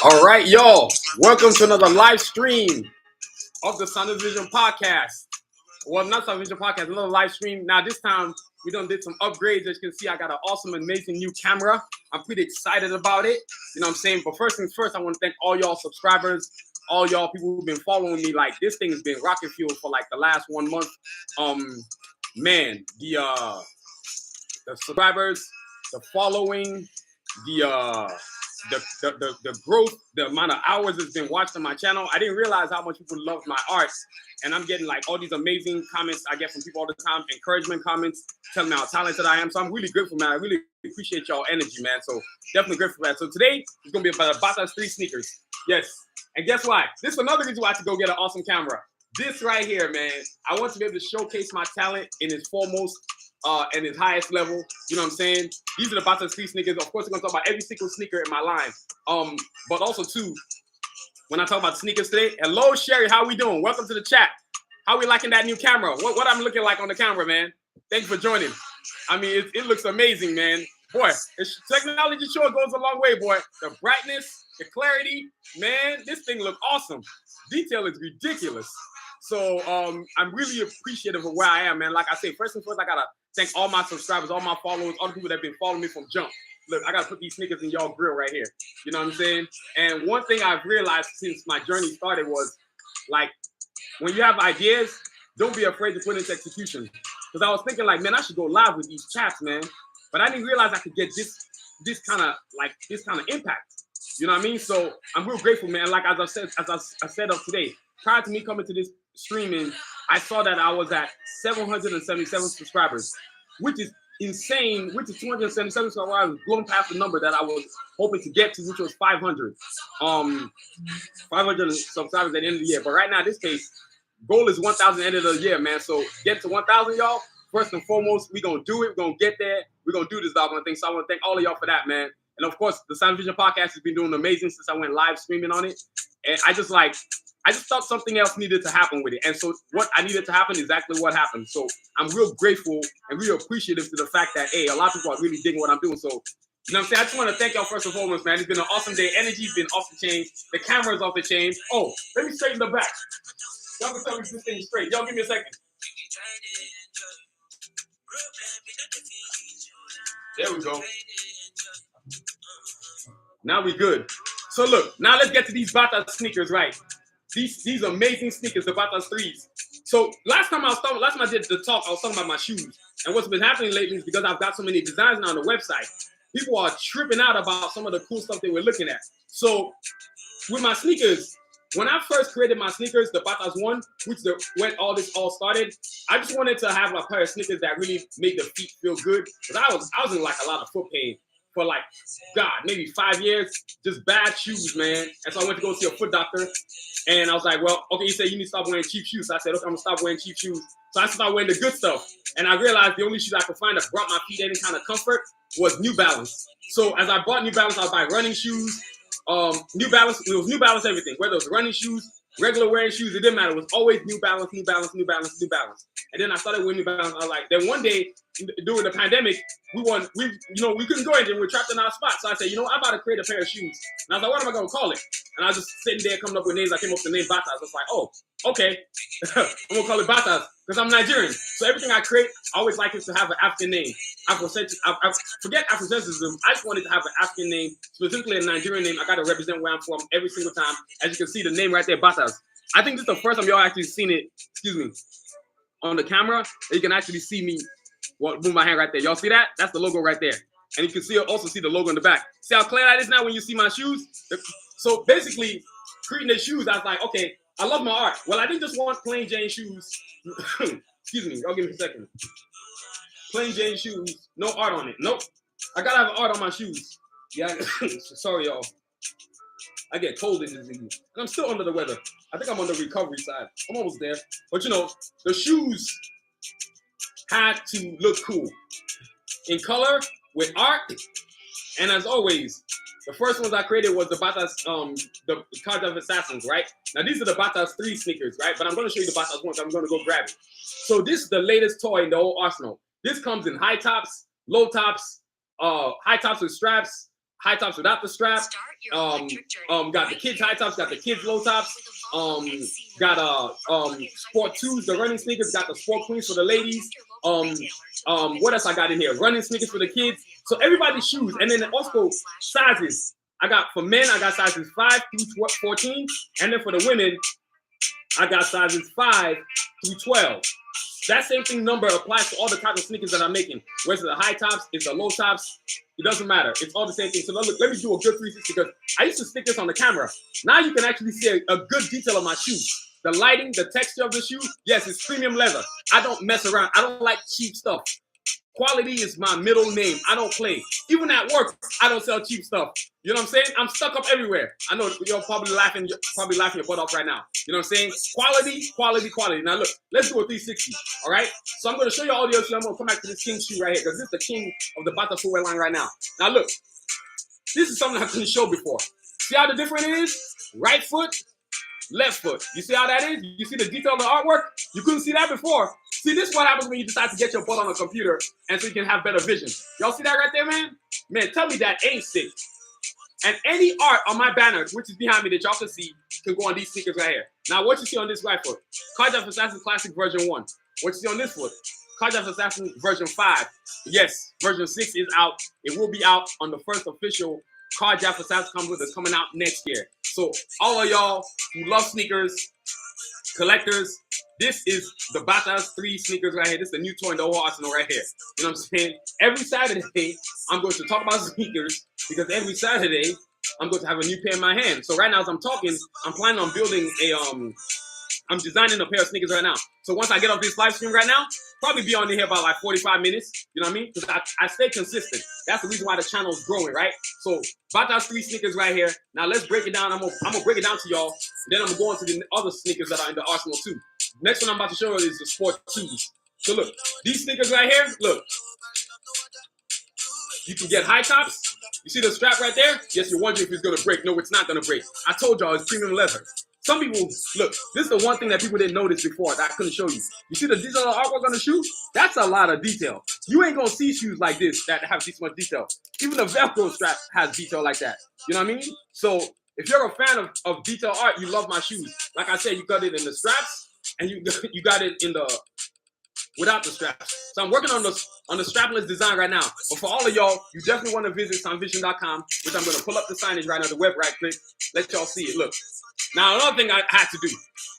All right, y'all. Welcome to another live stream of the Sanusi podcast. Well, not Sanusi podcast, another live stream. Now, this time we done did some upgrades. As you can see, I got an awesome, amazing new camera. I'm pretty excited about it. You know what I'm saying? But first things first, I want to thank all y'all subscribers, all y'all people who've been following me. Like, this thing has been rocket fuel for like the last 1 month. Man, the subscribers, the following, the growth, the amount of hours that's been watched on my channel. I didn't realize how much people love my art, and I'm getting like all these amazing comments I get from people all the time, encouragement comments, telling me how talented I am. So I'm really grateful, man. I really appreciate y'all energy, man. So definitely grateful for that. So today it's gonna be about Batazr 3 sneakers. Yes, and guess why? This is another reason why I have to go get an awesome camera. This right here, man. I want to be able to showcase my talent in its foremost. And its highest level, you know what I'm saying? These are the Batazr 3 sneakers. Of course, we're gonna talk about every single sneaker in my line. But also too, when I talk about sneakers today, hello Sherry, how we doing? Welcome to the chat. How we liking that new camera? What I'm looking like on the camera, man? Thank you for joining. I mean, it looks amazing, man. Boy, technology sure goes a long way, boy. The brightness, the clarity, man, this thing looks awesome. Detail is ridiculous. So I'm really appreciative of where I am, man. Like I say, first and foremost, I gotta thank all my subscribers, all my followers, all the people that have been following me from jump. Look, I gotta put these sneakers in y'all grill right here. You know what I'm saying? And one thing I've realized since my journey started was, like, when you have ideas, don't be afraid to put it into execution. Because I was thinking, like, man, I should go live with these chats, man. But I didn't realize I could get this kind of impact. You know what I mean? So I'm real grateful, man. Like as I said up today, prior to me coming to this streaming, I saw that I was at 777 subscribers, which is insane, which is 277 subscribers. I was blown past the number that I was hoping to get to, which was 500. 500 subscribers at the end of the year. But right now, in this case, goal is 1,000 at the end of the year, man. So get to 1,000, y'all. First and foremost, we're going to do it. We're going to get there. We're going to do this doggone thing. So I want to thank all of y'all for that, man. And of course, the Sanusi podcast has been doing amazing since I went live streaming on it. And I just thought something else needed to happen with it. And so what I needed to happen is exactly what happened. So I'm real grateful and real appreciative to the fact that, hey, a lot of people are really digging what I'm doing. So, you know what I'm saying? I just want to thank y'all first and foremost, man. It's been an awesome day. Energy's been off the chain. The camera's off the chain. Oh, let me straighten the back. Y'all can tell me this thing straight. Y'all give me a second. There we go. Now we good. So look, now let's get to these Batazr sneakers, right? These amazing sneakers, the Batazr 3s. So last time I did the talk, I was talking about my shoes. And what's been happening lately is because I've got so many designs now on the website, people are tripping out about some of the cool stuff they were looking at. So with my sneakers, when I first created my sneakers, the Batazr 1, which when all this all started, I just wanted to have a pair of sneakers that really made the feet feel good. Because I was in like a lot of foot pain for like, God, maybe 5 years, just bad shoes, man. And so I went to go see a foot doctor. And I was like, well, okay, he said you need to stop wearing cheap shoes. So I said, okay, I'm gonna stop wearing cheap shoes. So I started wearing the good stuff. And I realized the only shoes I could find that brought my feet any kind of comfort was New Balance. So as I bought New Balance, I would buy running shoes, New Balance, it was New Balance everything. Whether it was running shoes, regular wearing shoes, it didn't matter. It was always New Balance, New Balance, New Balance, New Balance. And then I started wearing New Balance. I was like, then one day during the pandemic, we couldn't go anywhere. We were trapped in our spot. So I said, I'm about to create a pair of shoes. And I was like, what am I gonna call it? And I was just sitting there coming up with names. I came up with the name Batazr. I was like, oh, okay. I'm gonna call it Batazr because I'm Nigerian. So everything I create, I always like it to have an African name. I forget Afrocentrism. I just wanted to have an African name, specifically a Nigerian name. I gotta represent where I'm from every single time. As you can see, the name right there, Batazr. I think this is the first time y'all actually seen it, on the camera. You can actually see me move my hand right there. Y'all see that? That's the logo right there. And you can also see the logo in the back. See how clear that is now when you see my shoes? So basically, creating the shoes, I was like, okay, I love my art. Well, I didn't just want plain Jane shoes. Excuse me, y'all give me a second. Plain Jane shoes, no art on it. Nope. I gotta have art on my shoes. Yeah, sorry, y'all. I get cold in this season. And I'm still under the weather. I think I'm on the recovery side. I'm almost there. But the shoes had to look cool. In color, with art, and as always, the first ones I created was the Batazr, the Cards of Assassins, right? Now these are the Batazr 3 sneakers, right? But I'm going to show you the Batazr 1, so I'm going to go grab it. So this is the latest toy in the whole arsenal. This comes in high tops, low tops, high tops with straps, high tops without the strap. Got the kids high tops, got the kids low tops. Got sport 2s, the running sneakers. Got the sport queens for the ladies. What else I got in here? Running sneakers for the kids. So everybody's shoes, and then also sizes. I got for men, I got sizes 5 through 14, and then for the women, I got sizes 5 through 12. That same thing number applies to all the types of sneakers that I'm making. Whether it's the high tops, it's the low tops, it doesn't matter. It's all the same thing. So look, let me do a good 360 because I used to stick this on the camera. Now you can actually see a good detail of my shoe. The lighting, the texture of the shoe, yes, it's premium leather. I don't mess around. I don't like cheap stuff. Quality is my middle name. I don't play. Even at work, I don't sell cheap stuff. You know what I'm saying? I'm stuck up everywhere. I know you're probably laughing your butt off right now. You know what I'm saying? Quality, quality, quality. Now look, let's do a 360. All right? So I'm going to show you all the other shoes. I'm going to come back to this king shoe right here because this is the king of the Batazr footwear line right now. Now look, this is something I couldn't show before. See how the difference is? Right foot, left foot. You see how that is? You see the detail of the artwork? You couldn't see that before. See, this is what happens when you decide to get your butt on a computer and so you can have better vision. Y'all see that right there, man? Man, tell me that ain't sick. And any art on my banner, which is behind me that y'all can see, can go on these sneakers right here. Now, what you see on this right foot? Cardiac Assassin Classic version 1. What you see on this foot? Cardiac Assassin version 5. Yes, version 6 is out. It will be out on the first official Cardiac Assassin cover that's coming out next year. So all of y'all who love sneakers, collectors, this is the Batazr 3 sneakers right here. This is the new toy in the whole arsenal right here. You know what I'm saying? Every Saturday, I'm going to talk about sneakers because every Saturday, I'm going to have a new pair in my hand. So right now, as I'm talking, I'm planning on building I'm designing a pair of sneakers right now. So once I get off this live stream right now, probably be on here about like 45 minutes. You know what I mean? Because I stay consistent. That's the reason why the channel is growing, right? So Batazr 3 sneakers right here. Now let's break it down. I'm gonna break it down to y'all. Then I'm gonna go on to the other sneakers that are in the arsenal too. Next one I'm about to show you is the sport 2s. So look, these sneakers right here, look. You can get high tops. You see the strap right there? Yes, you're wondering if it's gonna break. No, it's not gonna break. I told y'all it's premium leather. Some people, look, this is the one thing that people didn't notice before that I couldn't show you. You see the detail of the artwork on the shoe? That's a lot of detail. You ain't gonna see shoes like this that have this much detail. Even the Velcro strap has detail like that. You know what I mean? So if you're a fan of detail art, you love my shoes. Like I said, you got it in the straps and you got it in the without the straps. So I'm working on the strapless design right now. But for all of y'all, you definitely want to visit sunvision.com, which I'm gonna pull up the signage right now, the web right click, let y'all see it. Look. Now, another thing I had to do,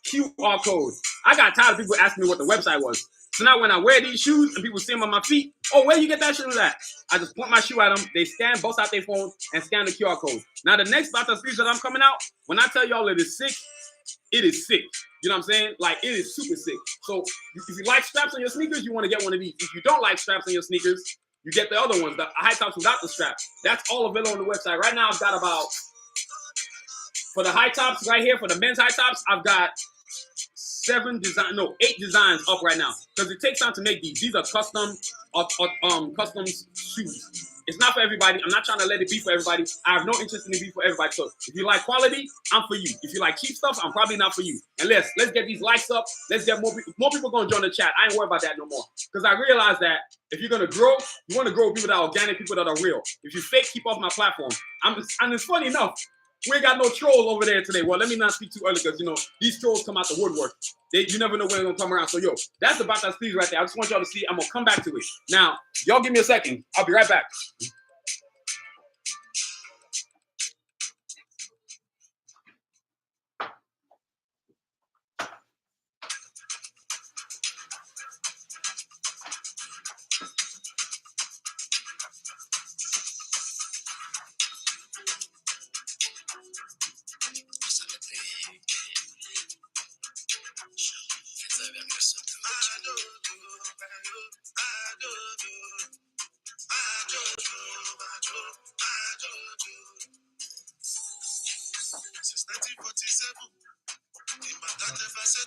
QR code. I got tired of people asking me what the website was. So now when I wear these shoes and people see them on my feet, oh, where you get that shoe at? I just point my shoe at them, they scan, bust out their phone, and scan the QR code. Now, the next Batazr sneakers that I'm coming out, when I tell y'all it is sick, it is sick. You know what I'm saying? Like, it is super sick. So if you like straps on your sneakers, you want to get one of these. If you don't like straps on your sneakers, you get the other ones, the high tops without the strap. That's all available on the website. Right now, I've got about... For the high tops right here, for the men's high tops, I've got 8 designs up right now. Because it takes time to make these. These are custom shoes. It's not for everybody. I'm not trying to let it be for everybody. I have no interest in it being for everybody. So if you like quality, I'm for you. If you like cheap stuff, I'm probably not for you. And let's get these likes up. Let's get more people going to join the chat. I ain't worried about that no more. Because I realize that if you're going to grow, you want to grow with people that are organic, people that are real. If you fake, keep off my platform. And it's funny enough. We ain't got no trolls over there today. Well, let me not speak too early because, you know, these trolls come out the woodwork. You never know when they're going to come around. So, yo, that's about that sneakers right there. I just want y'all to see. I'm going to come back to it. Now, y'all give me a second. I'll be right back.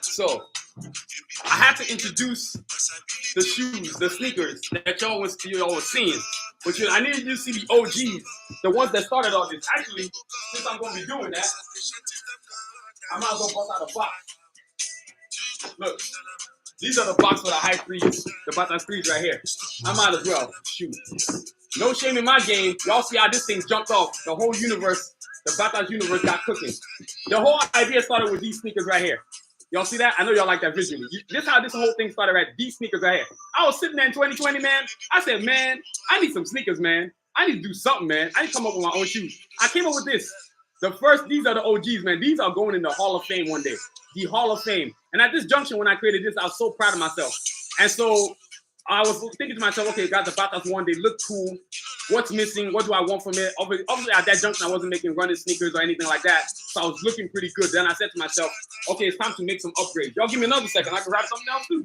So, I had to introduce the shoes, the sneakers that y'all was seeing. But I needed you to see the OGs, the ones that started all this. Actually, since I'm going to be doing that, I might as well bust out a box. Look, these are the box for the high threes, the Batazr threes right here. I might as well shoot. No shame in my game. Y'all see how this thing jumped off. The whole universe, the Batazr universe got cooking. The whole idea started with these sneakers right here. Y'all see that? I know y'all like that visually. This is how this whole thing started, right? These sneakers right here. I was sitting there in 2020, man. I said, man, I need some sneakers, man. I need to do something, man. I need to come up with my own shoes. I came up with this. These are the OGs, man. These are going in the Hall of Fame one day. The Hall of Fame. And at this junction, when I created this, I was so proud of myself. And so I was thinking to myself, okay, got the Batazr one. They look cool. What's missing? What do I want from it? Obviously, at that junction, I wasn't making running sneakers or anything like that. So I was looking pretty good. Then I said to myself, okay, it's time to make some upgrades. Y'all give me another second. I can write something else too.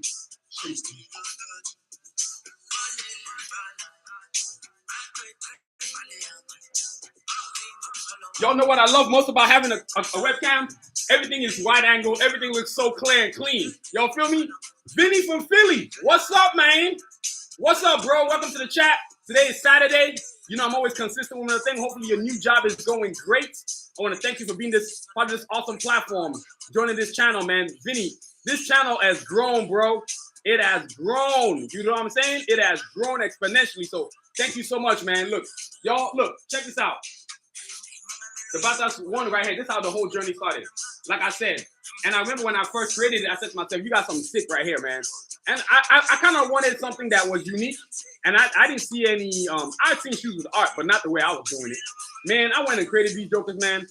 Y'all know what I love most about having a webcam? Everything is wide angle. Everything looks so clear and clean. Y'all feel me? Vinny from Philly. What's up, man? What's up, bro? Welcome to the chat. Today is Saturday. You know, I'm always consistent with the thing. Hopefully your new job is going great. I want to thank you for being part of this awesome platform, joining this channel, man. Vinny, this channel has grown, bro. It has grown. You know what I'm saying? It has grown exponentially. So thank you so much, man. Look, y'all, look, check this out. The Batazr one right here. This is how the whole journey started. Like I said, and I remember when I first created it, I said to myself, you got something sick right here, man. And I kind of wanted something that was unique. And I didn't see any, I've seen shoes with art, but not the way I was doing it. Man, I went and created these jokers, man.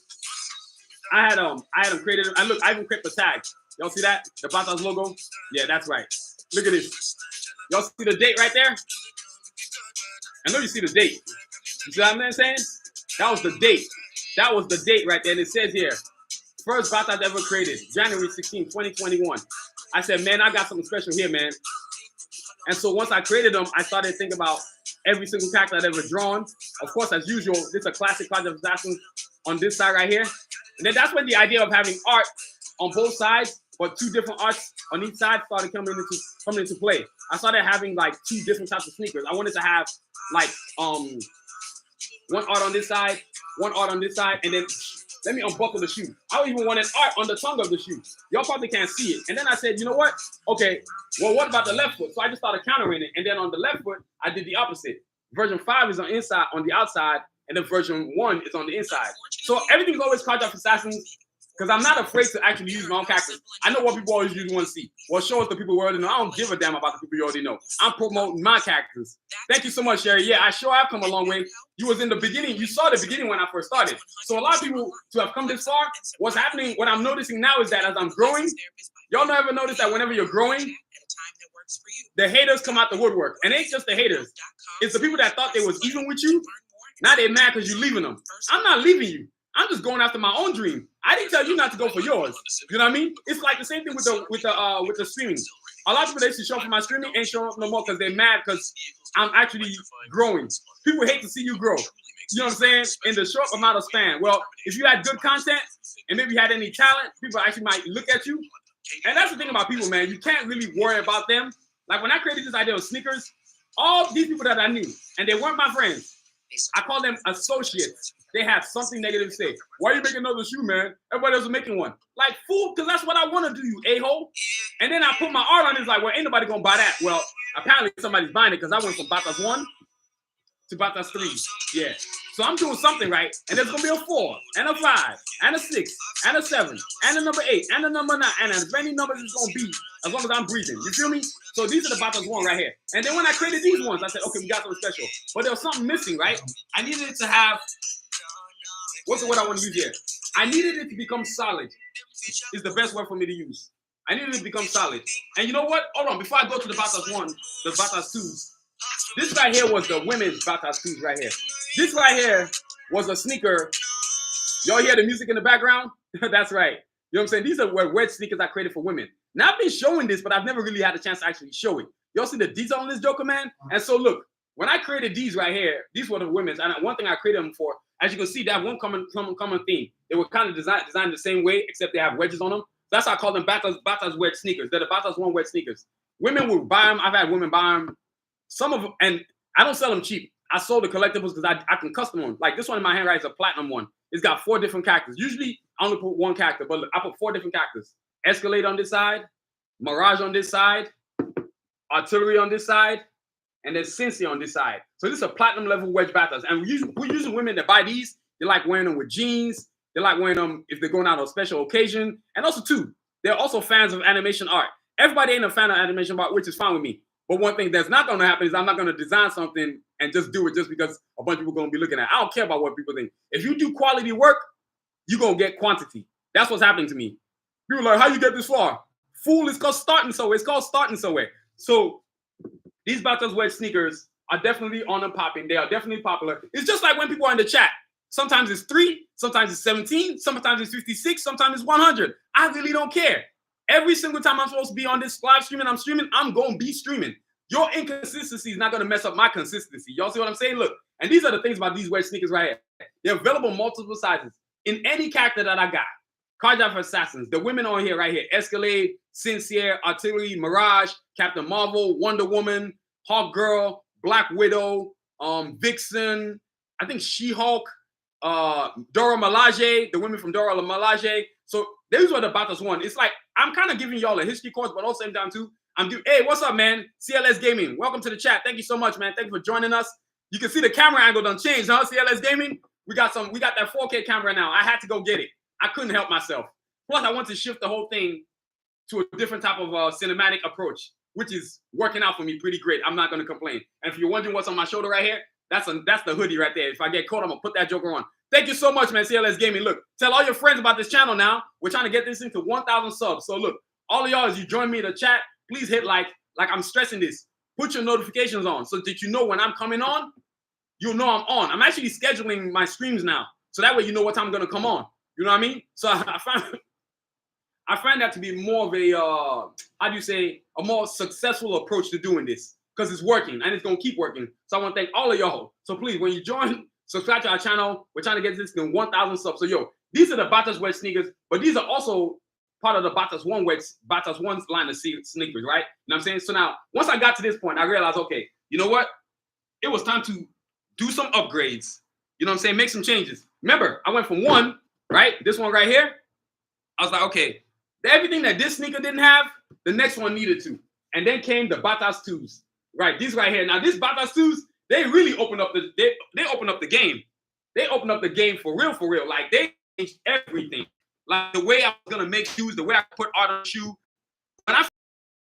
I had them created. I even created the tag. Y'all see that? The Batazr logo? Yeah, that's right. Look at this. Y'all see the date right there? I know you see the date. You see what I'm saying? That was the date. That was the date right there. And it says here, first Batazr ever created, January 16, 2021. I said, man, I got something special here, man. And so once I created them, I started thinking about every single character I'd ever drawn. Of course, as usual, this is a classic Project Assassin on this side right here. And then that's when the idea of having art on both sides, but two different arts on each side started coming into play. I started having like two different types of sneakers. I wanted to have like one art on this side, one art on this side, and then let me unbuckle the shoe. I even wanted art on the tongue of the shoe. Y'all probably can't see it. And then I said, you know what? Okay, well, what about the left foot? So I just started countering it. And then on the left foot, I did the opposite. Version 5 is on the outside, and then version 1 is on the inside. So everything's always Project Assassins, because I'm not afraid to actually use my own characters. I know what people always usually want to see. Well, show us the people we already know. I don't give a damn about the people you already know. I'm promoting my characters. Thank you so much, Sherry. Yeah, I sure have come a long way. You was in the beginning. You saw the beginning when I first started. So a lot of people to have come this far, what's happening, what I'm noticing now is that as I'm growing, y'all never notice that whenever you're growing, the haters come out the woodwork. And it ain't just the haters. It's the people that thought they was even with you. Now they're mad because you're leaving them. I'm not leaving you. I'm just going after my own dream. I didn't tell you not to go for yours. You know what I mean? It's like the same thing with the streaming. A lot of people that used to show up for my streaming ain't showing up no more because they're mad because I'm actually growing. People hate to see you grow. You know what I'm saying? In the short amount of span. Well, if you had good content and maybe you had any talent, people actually might look at you. And that's the thing about people, man. You can't really worry about them. Like when I created this idea of sneakers, all these people that I knew, and they weren't my friends, I call them associates. They have something negative to say. Why are you making another shoe, man? Everybody else is making one. Like, fool, because that's what I want to do, you a-hole. And then I put my art on it. It's like, well, ain't nobody going to buy that. Well, apparently somebody's buying it because I went from Batazr 1 to Batazr 3. Yeah. So I'm doing something right. And there's going to be a 4 and a 5 and a 6 and a 7 and a number 8 and a number 9 and as many numbers it's going to be as long as I'm breathing. You feel me? So these are the Batazr 1 right here. And then when I created these ones, I said, okay, we got something special. But there was something missing, right? I needed it to have, what's the word I want to use here? I needed it to become solid. Is the best word for me to use. I needed it to become solid. And you know what? Hold on. Before I go to the Batazr 1, the Batazr 2s, this right here was the women's Batazr 2s right here. This right here was a sneaker. Y'all hear the music in the background? That's right. You know what I'm saying? These are wedge sneakers I created for women. Now, I've been showing this, but I've never really had a chance to actually show it. Y'all see the detail on this joker, man? And so, look, when I created these right here, these were the women's. And one thing I created them for, as you can see, they have one common theme. They were kind of designed the same way, except they have wedges on them. That's why I call them Batazr wedge sneakers. They're the Batazr 1 wedge sneakers. Women will buy them. I've had women buy them. Some of them, and I don't sell them cheap. I sold the collectibles because I can custom them. Like this one in my hand right is a platinum one. It's got 4 different characters. Usually I only put 1 character, but I put 4 different characters. Escalade on this side, Mirage on this side, Artillery on this side, and there's Sanusi on this side. So this is a platinum level wedge Batazr. And we're using women that buy these. They like wearing them with jeans. They like wearing them if they're going out on a special occasion. And also, too, they're also fans of animation art. Everybody ain't a fan of animation art, which is fine with me. But one thing that's not going to happen is I'm not going to design something and just do it just because a bunch of people are going to be looking at it. I don't care about what people think. If you do quality work, you're going to get quantity. That's what's happening to me. People are like, how you get this far? Fool, it's called starting somewhere. It's called starting somewhere. So these Batazr wedge sneakers are definitely on and popping. They are definitely popular. It's just like when people are in the chat. Sometimes it's 3, sometimes it's 17, sometimes it's 56, sometimes it's 100. I really don't care. Every single time I'm supposed to be on this live streaming, I'm going to be streaming. Your inconsistency is not going to mess up my consistency. Y'all see what I'm saying? Look, and these are the things about these wedge sneakers right here. They're available in multiple sizes in any character that I got. Cardiac Assassins, the women on here right here, Escalade, Sincere, Artillery, Mirage, Captain Marvel, Wonder Woman, Hawk Girl, Black Widow, Vixen, I think She-Hulk, Dora Milaje, the women from Dora Milaje. So these were the Batazr one. It's like I'm kind of giving y'all a history course, but also same time too. Hey, what's up, man? CLS Gaming. Welcome to the chat. Thank you so much, man. Thank you for joining us. You can see the camera angle done changed, huh? CLS Gaming. We got that 4K camera now. I had to go get it. I couldn't help myself. Plus, I want to shift the whole thing to a different type of cinematic approach, which is working out for me pretty great. I'm not going to complain. And if you're wondering what's on my shoulder right here, that's the hoodie right there. If I get caught, I'm going to put that joker on. Thank you so much, man, CLS Gaming. Look, tell all your friends about this channel now. We're trying to get this into 1,000 subs. So look, all of y'all, as you join me in the chat, please hit like I'm stressing this. Put your notifications on so that you know when I'm coming on, you'll know I'm on. I'm actually scheduling my streams now. So that way you know what time I'm going to come on. You know what I mean? So I find that to be more of a, a more successful approach to doing this because it's working and it's going to keep working. So I want to thank all of y'all. So please, when you join, subscribe to our channel. We're trying to get this to 1,000 subs. So yo, these are the Batazr wedge sneakers, but these are also part of the Batazr one line of sneakers, right? You know what I'm saying? So now, once I got to this point, I realized, okay, you know what? It was time to do some upgrades. You know what I'm saying? Make some changes. Remember, I went from one, right? This one right here. I was like, okay, everything that this sneaker didn't have, the next one needed to. And then came the Batazr 2s, right? These right here. Now, these Batazr 2s, they really opened up they opened up the game. They opened up the game for real. Like, they changed everything. Like, the way I was going to make shoes, the way I put art on a shoe. But I had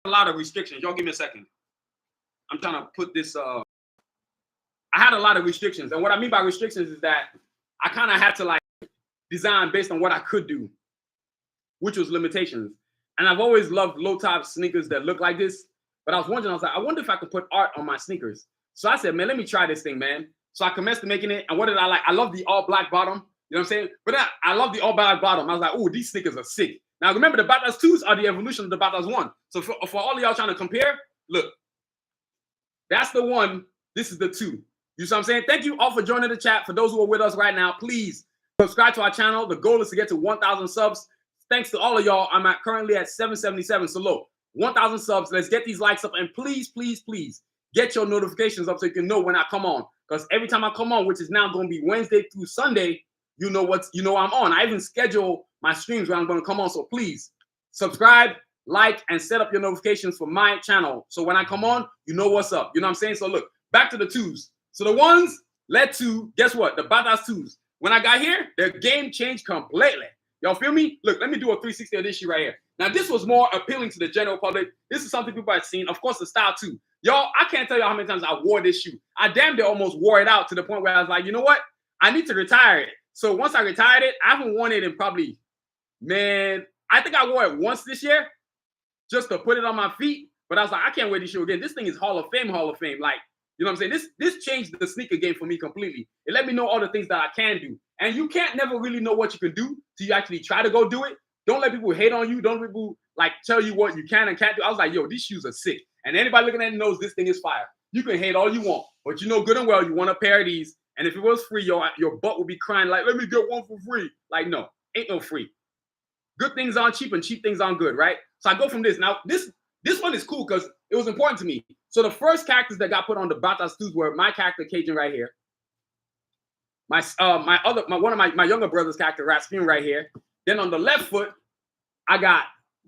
a lot of restrictions. Y'all give me a second. I'm trying to put this, I had a lot of restrictions. And what I mean by restrictions is that I kind of had to, like, design based on what I could do, which was limitations. And I've always loved low-top sneakers that look like this. But I was wondering, I wonder if I could put art on my sneakers. So I said, man, let me try this thing, man. So I commenced to making it. And what did I like? I love the all-black bottom. You know what I'm saying? But I love the all-black bottom. I was like, oh, these sneakers are sick. Now, remember, the Batazr 2s are the evolution of the Batazr 1. So for all of y'all trying to compare, look, that's the 1. This is the 2. You see what I'm saying? Thank you all for joining the chat. For those who are with us right now, please subscribe to our channel. The goal is to get to 1,000 subs. Thanks to all of y'all. I'm currently at 777. So look, 1,000 subs. Let's get these likes up. And please, please, please get your notifications up so you can know when I come on. Because every time I come on, which is now going to be Wednesday through Sunday, you know I'm on. I even schedule my streams where I'm going to come on. So please subscribe, like, and set up your notifications for my channel. So when I come on, you know what's up. You know what I'm saying? So look, back to the 2s. So the 1s led to, guess what? The Batazr 2s. When I got here, their game changed completely. Y'all feel me? Look, let me do a 360 of this shoe right here. Now, this was more appealing to the general public. This is something people have seen. Of course, the style too. Y'all, I can't tell y'all how many times I wore this shoe. I damn near almost wore it out to the point where I was like, you know what? I need to retire it. So once I retired it, I haven't worn it in probably, man, I think I wore it once this year just to put it on my feet. But I was like, I can't wear this shoe again. This thing is Hall of Fame. Like, you know what I'm saying? This changed the sneaker game for me completely. It let me know all the things that I can do. And you can't never really know what you can do till you actually try to go do it. Don't let people hate on you. Don't let people like tell you what you can and can't do. I was like, yo, these shoes are sick. And anybody looking at it knows this thing is fire. You can hate all you want, but you know good and well you want a pair of these. And if it was free, your butt would be crying like, let me get one for free. Like, no, ain't no free. Good things aren't cheap and cheap things aren't good, right? So I go from this. Now, this one is cool because it was important to me. So the first characters that got put on the Batazr 2s were my character, Cajun, right here. My younger brother's character, Rasputin, right here. Then on the left foot, I got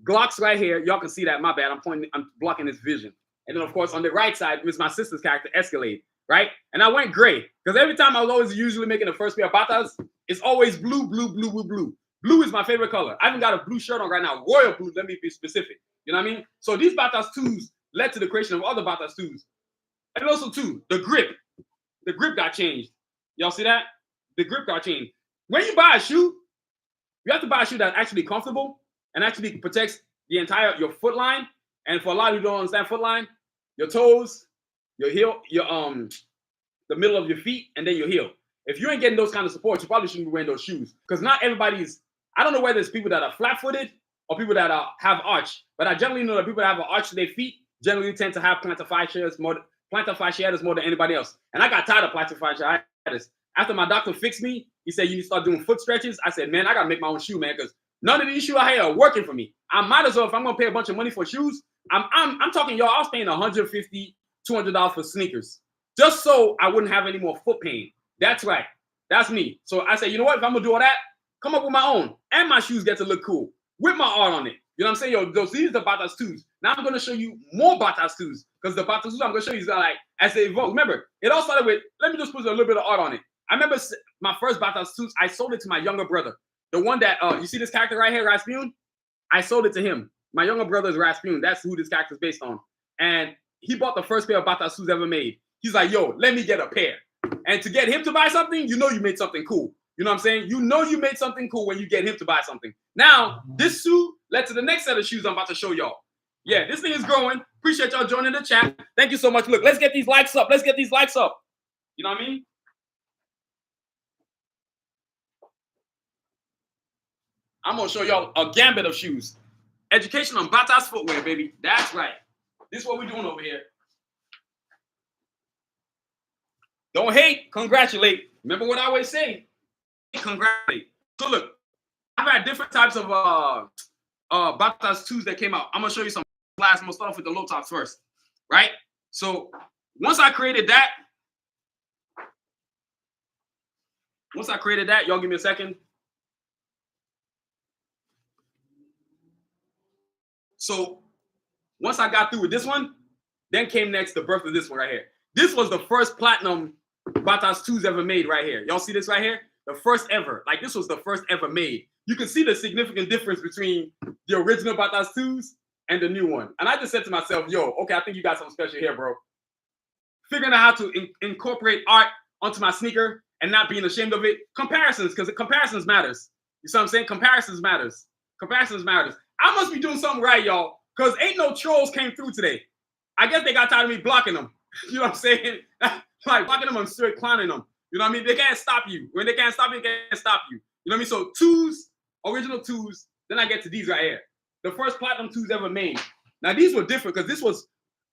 Glocks right here. Y'all can see that. My bad. I'm blocking his vision. And then, of course, on the right side was my sister's character, Escalade, right? And I went gray because every time I was always usually making the first pair of Bataz, it's always blue, blue, blue, blue, blue. Blue is my favorite color. I even got a blue shirt on right now, royal blue. Let me be specific. You know what I mean? So these Bataz 2s led to the creation of other Bataz 2s. And also, too, the grip. The grip got changed. Y'all see that? The grip got changed. When you buy a shoe, you have to buy a shoe that's actually comfortable and actually protects the entire your foot line. And for a lot of you who don't understand foot line, your toes, your heel, the middle of your feet, and then your heel. If you ain't getting those kind of support, you probably shouldn't be wearing those shoes. Because not everybody's, I don't know whether it's people that are flat-footed or people that have arch, but I generally know that people that have an arch to their feet generally tend to have plantar fasciitis more than anybody else. And I got tired of plantar fasciitis. After my doctor fixed me, he said, you need to start doing foot stretches. I said, man, I got to make my own shoe, man, because none of these shoes out here are working for me. I might as well, if I'm going to pay a bunch of money for shoes, I'm talking, y'all, I was paying $150, $200 for sneakers just so I wouldn't have any more foot pain. That's right. That's me. So I said, you know what? If I'm going to do all that, come up with my own. And my shoes get to look cool with my art on it. You know what I'm saying? Yo, these are the Bataz 2s. Now I'm going to show you more Bataz 2s because the Bataz 2s I'm going to show you is like, as they evolve. Remember, it all started with, let me just put a little bit of art on it. I remember my first Bataz 2s, I sold it to my younger brother. The one that, you see this character right here, Rasputin? I sold it to him. My younger brother is Rasputin. That's who this character is based on. And he bought the first pair of Bataz 2s ever made. He's like, yo, let me get a pair. And to get him to buy something, you know you made something cool. You know what I'm saying? You know you made something cool when you get him to buy something. Now, this shoe led to the next set of shoes I'm about to show y'all. Yeah, this thing is growing. Appreciate y'all joining the chat. Thank you so much. Look, let's get these likes up. Let's get these likes up. You know what I mean? I'm going to show y'all a gambit of shoes. Education on Bataz footwear, baby. That's right. This is what we're doing over here. Don't hate, congratulate. Remember what I always say? Congratulate. So look, I've had different types of Bataz 2s that came out. I'm gonna show you some last. I'm gonna start off with the low tops first, right? So once I created that, y'all give me a second. So once I got through with this one, then came next the birth of this one right here. This was the first platinum Bataz 2s ever made right here. Y'all see this right here? The first ever. Like, this was the first ever made. You can see the significant difference between the original Bataz 2s and the new one. And I just said to myself, yo, okay, I think you got something special here, bro. Figuring out how to incorporate art onto my sneaker and not being ashamed of it. Comparisons, because comparisons matters. You see what I'm saying? Comparisons matters. Comparisons matters. I must be doing something right, y'all, because ain't no trolls came through today. I guess they got tired of me blocking them. You know what I'm saying? Like, blocking them, I'm straight clowning them. You know what I mean? They can't stop you. When they can't stop you, they can't stop you. You know what I mean? So 2s, original 2s, then I get to these right here. The first platinum 2s ever made. Now, these were different because this was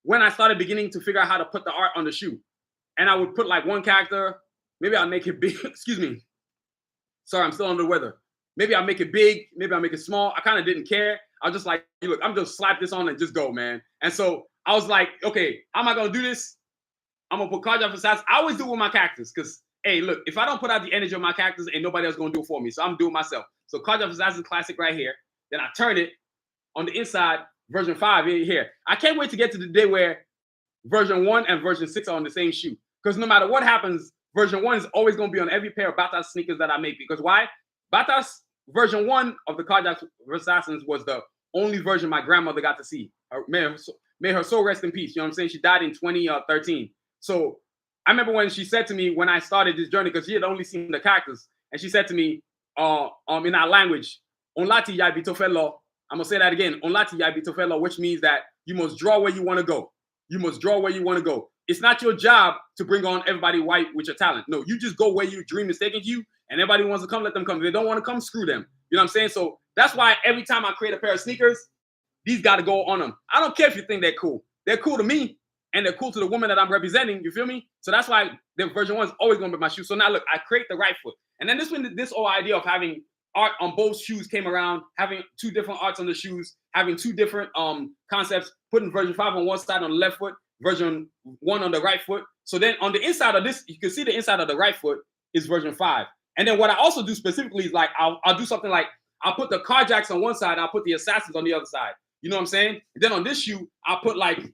when I started beginning to figure out how to put the art on the shoe. And I would put like one character. Maybe I'll make it big. Excuse me. Sorry, I'm still under the weather. Maybe I'll make it big. Maybe I'll make it small. I kind of didn't care. I was just like, hey, look, I'm just slap this on and just go, man. And so I was like, okay, how am I going to do this? I'm going to put cards off the sides. I always do it with my characters because, hey, look, if I don't put out the energy of my characters, ain't nobody else going to do it for me. So I'm doing it myself. So cards off the sides is classic right here. Then I turn it on the inside, version 5 here. I can't wait to get to the day where version 1 and version 6 are on the same shoe. Because no matter what happens, version 1 is always going to be on every pair of Bataz sneakers that I make. Because why? Bataz version 1 of the Carjack Assassins was the only version my grandmother got to see. May her soul rest in peace. You know what I'm saying? She died in 2013. So I remember when she said to me when I started this journey, because she had only seen the characters, and she said to me in our language, Onlati yai bitofelo. I'm going to say that again. Onlati yai bitofelo, which means that you must draw where you want to go. You must draw where you want to go. It's not your job to bring on everybody white with your talent. No, you just go where your dream is taking you, and everybody wants to come, let them come. If they don't want to come, screw them. You know what I'm saying? So that's why every time I create a pair of sneakers, these got to go on them. I don't care if you think they're cool. They're cool to me, and they're cool to the woman that I'm representing. You feel me? So that's why the version 1 is always going to be my shoe. So now, look, I create the right foot. And then this whole idea of having art on both shoes came around, having 2 different arts on the shoes, having 2 different concepts, putting version 5 on one side on the left foot, version 1 on the right foot. So then on the inside of this, you can see the inside of the right foot is version 5. And then what I also do specifically is like, I'll do something like, I'll put the Carjacks on one side, I'll put the Assassins on the other side. You know what I'm saying? And then on this shoe, I'll put like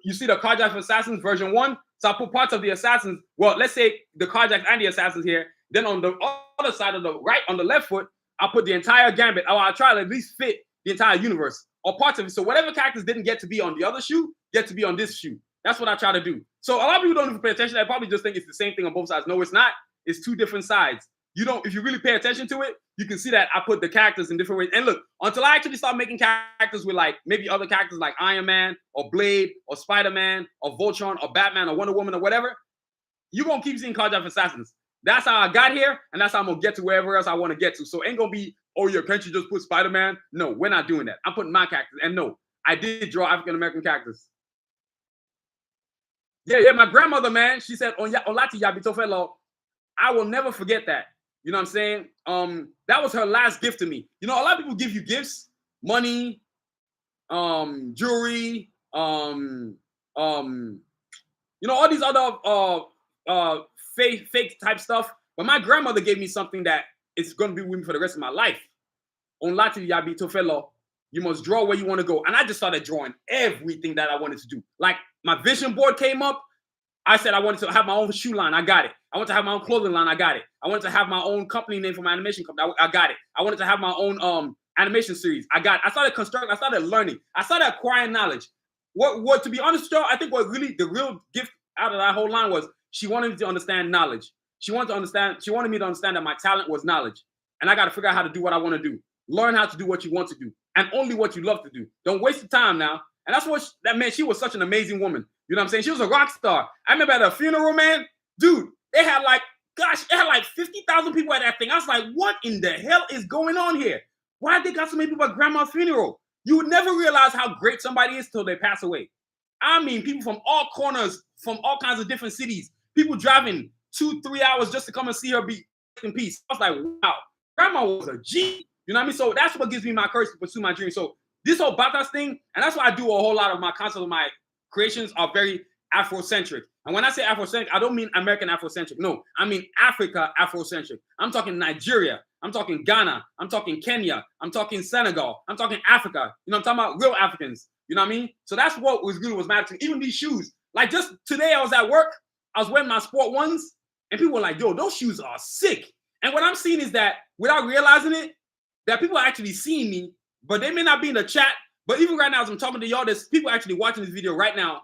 you see the Carjack Assassins version 1. So I put parts of the Assassins. Well, let's say the Carjacks and the Assassins here. Then on the other side of the right, on the left foot, I put the entire gambit. Or I try to at least fit the entire universe or parts of it. So whatever characters didn't get to be on the other shoe, get to be on this shoe. That's what I try to do. So a lot of people don't even pay attention. They probably just think it's the same thing on both sides. No, it's not. It's two different sides. You don't, if you really pay attention to it, you can see that I put the characters in different ways. And look, until I actually start making characters with like maybe other characters like Iron Man or Blade or Spider-Man or Voltron or Batman or Wonder Woman or whatever, you're going to keep seeing Carjack Assassins. That's how I got here, and that's how I'm going to get to wherever else I want to get to. So it ain't going to be, oh, yeah, can't you just put Spider-Man? No, we're not doing that. I'm putting my characters. And no, I did draw African-American characters. Yeah, my grandmother, man, she said, Olati Yabitofelo, I will never forget that. You know what I'm saying? That was her last gift to me. You know, a lot of people give you gifts, money, jewelry, you know, all these other fake type stuff. But my grandmother gave me something that is going to be with me for the rest of my life. On Lati Yabi Tofelo, you must draw where you want to go. And I just started drawing everything that I wanted to do. Like my vision board came up. I said I wanted to have my own shoe line. I got it. I wanted to have my own clothing line. I got it. I wanted to have my own company name for my animation company. I got it. I wanted to have my own animation series. I started constructing. I started learning. I started acquiring knowledge. What to be honest, Joe, I think what really the real gift out of that whole line was she wanted me to understand knowledge. She wanted me to understand that my talent was knowledge. And I got to figure out how to do what I want to do. Learn how to do what you want to do. And only what you love to do. Don't waste your time now. And that's what that meant. She was such an amazing woman. You know what I'm saying? She was a rock star. I remember at a funeral, man, dude, it had like 50,000 people at that thing. I was like, what in the hell is going on here? Why they got so many people at grandma's funeral? You would never realize how great somebody is till they pass away. I mean, people from all corners, from all kinds of different cities, people driving 2-3 hours just to come and see her be in peace. I was like, wow, grandma was a G. You know what I mean? So that's what gives me my courage to pursue my dream. So this whole Batazr thing, and that's why I do a whole lot of my concepts, my creations are very Afrocentric. And when I say Afrocentric, I don't mean American Afrocentric. No, I mean Africa Afrocentric. I'm talking Nigeria. I'm talking Ghana. I'm talking Kenya. I'm talking Senegal. I'm talking Africa. You know, I'm talking about real Africans. You know what I mean? So that's what was really was mattering. Even these shoes. Like just today I was at work. I was wearing my sport ones. And people were like, yo, those shoes are sick. And what I'm seeing is that without realizing it, that people are actually seeing me, but they may not be in the chat. But even right now, as I'm talking to y'all, there's people actually watching this video right now.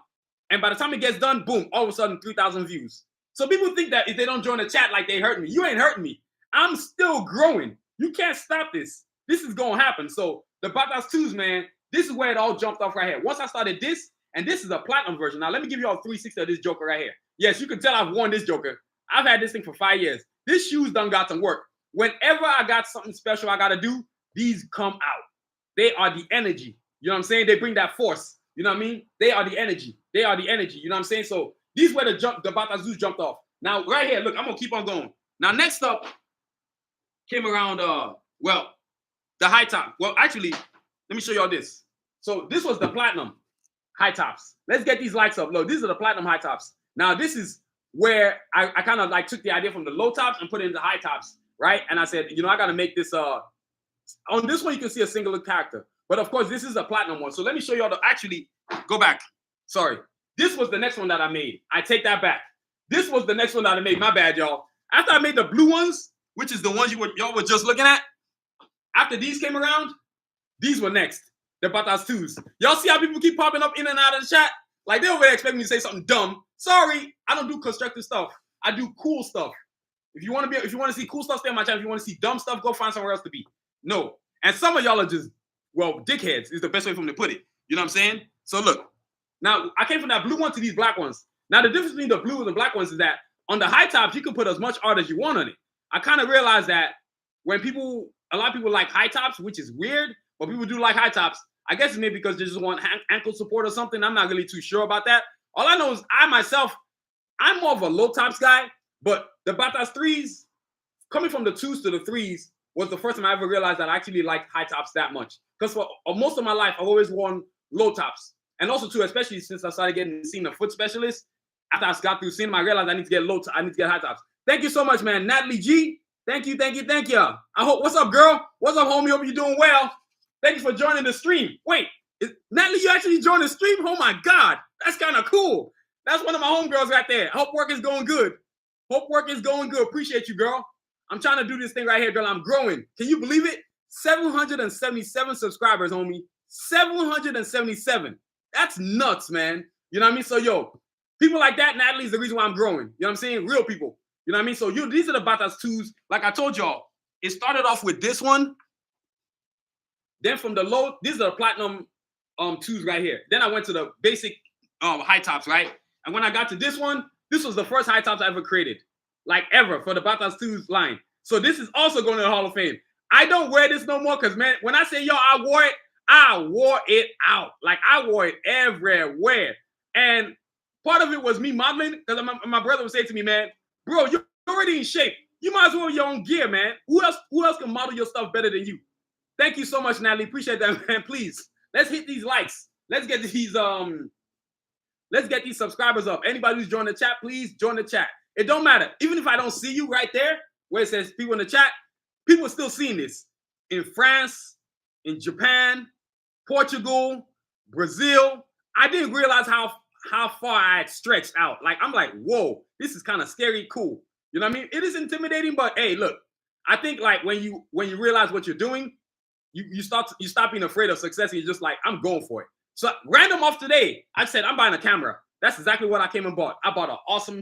And by the time it gets done, boom, all of a sudden, 3,000 views. So people think that if they don't join the chat, like they hurt me. You ain't hurting me. I'm still growing. You can't stop this. This is going to happen. So the Batazr 2s, man, this is where it all jumped off right here. Once I started this, and this is a platinum version. Now, let me give you all 360 of this Joker right here. Yes, you can tell I've worn this Joker. I've had this thing for 5 years. This shoes done got some work. Whenever I got something special I got to do, these come out. They are the energy. You know what I'm saying? They bring that force. You know what I mean? They are the energy. They are the energy. You know what I'm saying? So these were the Batazrs jumped off. Now, right here, look, I'm going to keep on going. Now, next up came around, well, the high top. Well, actually, let me show y'all this. So this was the platinum high tops. Let's get these lights up. Look, these are the platinum high tops. Now, this is where I kind of like took the idea from the low tops and put it into high tops, right? And I said, you know, I got to make this, on this one, you can see a singular character. But of course, this is a platinum one. So let me show y'all the, actually, go back. Sorry. This was the next one that I made. I take that back. This was the next one that I made. My bad, y'all. After I made the blue ones, which is the ones y'all were just looking at, after these came around, these were next. The Batazr 2s. Y'all see how people keep popping up in and out of the chat? Like, they over there expect me to say something dumb. Sorry, I don't do constructive stuff. I do cool stuff. If you want to see cool stuff, stay on my channel. If you want to see dumb stuff, go find somewhere else to be. No. And some of y'all are just, well, dickheads is the best way for me to put it. You know what I'm saying? So look, now I came from that blue one to these black ones. Now the difference between the blue and the black ones is that on the high tops, you can put as much art as you want on it. I kind of realized that when a lot of people like high tops, which is weird, but people do like high tops. I guess it's maybe because they just want ankle support or something. I'm not really too sure about that. All I know is I'm more of a low tops guy, but the Batazr 3s, coming from the 2s to the 3s, was the first time I ever realized that I actually liked high tops that much. Because for most of my life, I've always worn low tops. And also, too, especially since I started seeing a foot specialist, after I got through seeing him, I realized I need to get I need to get high tops. Thank you so much, man. Natalie G, thank you. I hope, what's up, girl? What's up, homie? Hope you're doing well. Thank you for joining the stream. Wait, Natalie, you actually joined the stream? Oh my God, that's kind of cool. That's one of my homegirls right there. Hope work is going good. Hope work is going good. Appreciate you, girl. I'm trying to do this thing right here, girl. I'm growing. Can you believe it? 777 subscribers, homie. 777. That's nuts, man. You know what I mean? So, yo, people like that, Natalie, is the reason why I'm growing. You know what I'm saying? Real people. You know what I mean? So, these are the Batazr 2s. Like I told y'all, it started off with this one. Then from the low, these are the platinum 2s right here. Then I went to the basic high tops, right? And when I got to this one, this was the first high tops I ever created, like ever, for the Batazr 2s line. So this is also going to the Hall of Fame. I don't wear this no more because, man, when I say, yo, I wore it out. Like, I wore it everywhere. And part of it was me modeling, because my brother would say to me, man, bro, you're already in shape. You might as well wear your own gear, man. Who else can model your stuff better than you? Thank you so much, Natalie. Appreciate that, man. Please, let's hit these likes. Let's get these subscribers up. Anybody who's joined the chat, please join the chat. It don't matter. Even if I don't see you right there, where it says people in the chat, people are still seeing this. In France, in Japan, Portugal, Brazil. I didn't realize how far I had stretched out. Like, I'm like, whoa, this is kind of scary cool. You know what I mean? It is intimidating, but hey, look, I think like when you realize what you're doing, you stop being afraid of success, and you're just like, I'm going for it. So random off today, I said, I'm buying a camera. That's exactly what I came and bought. I bought an awesome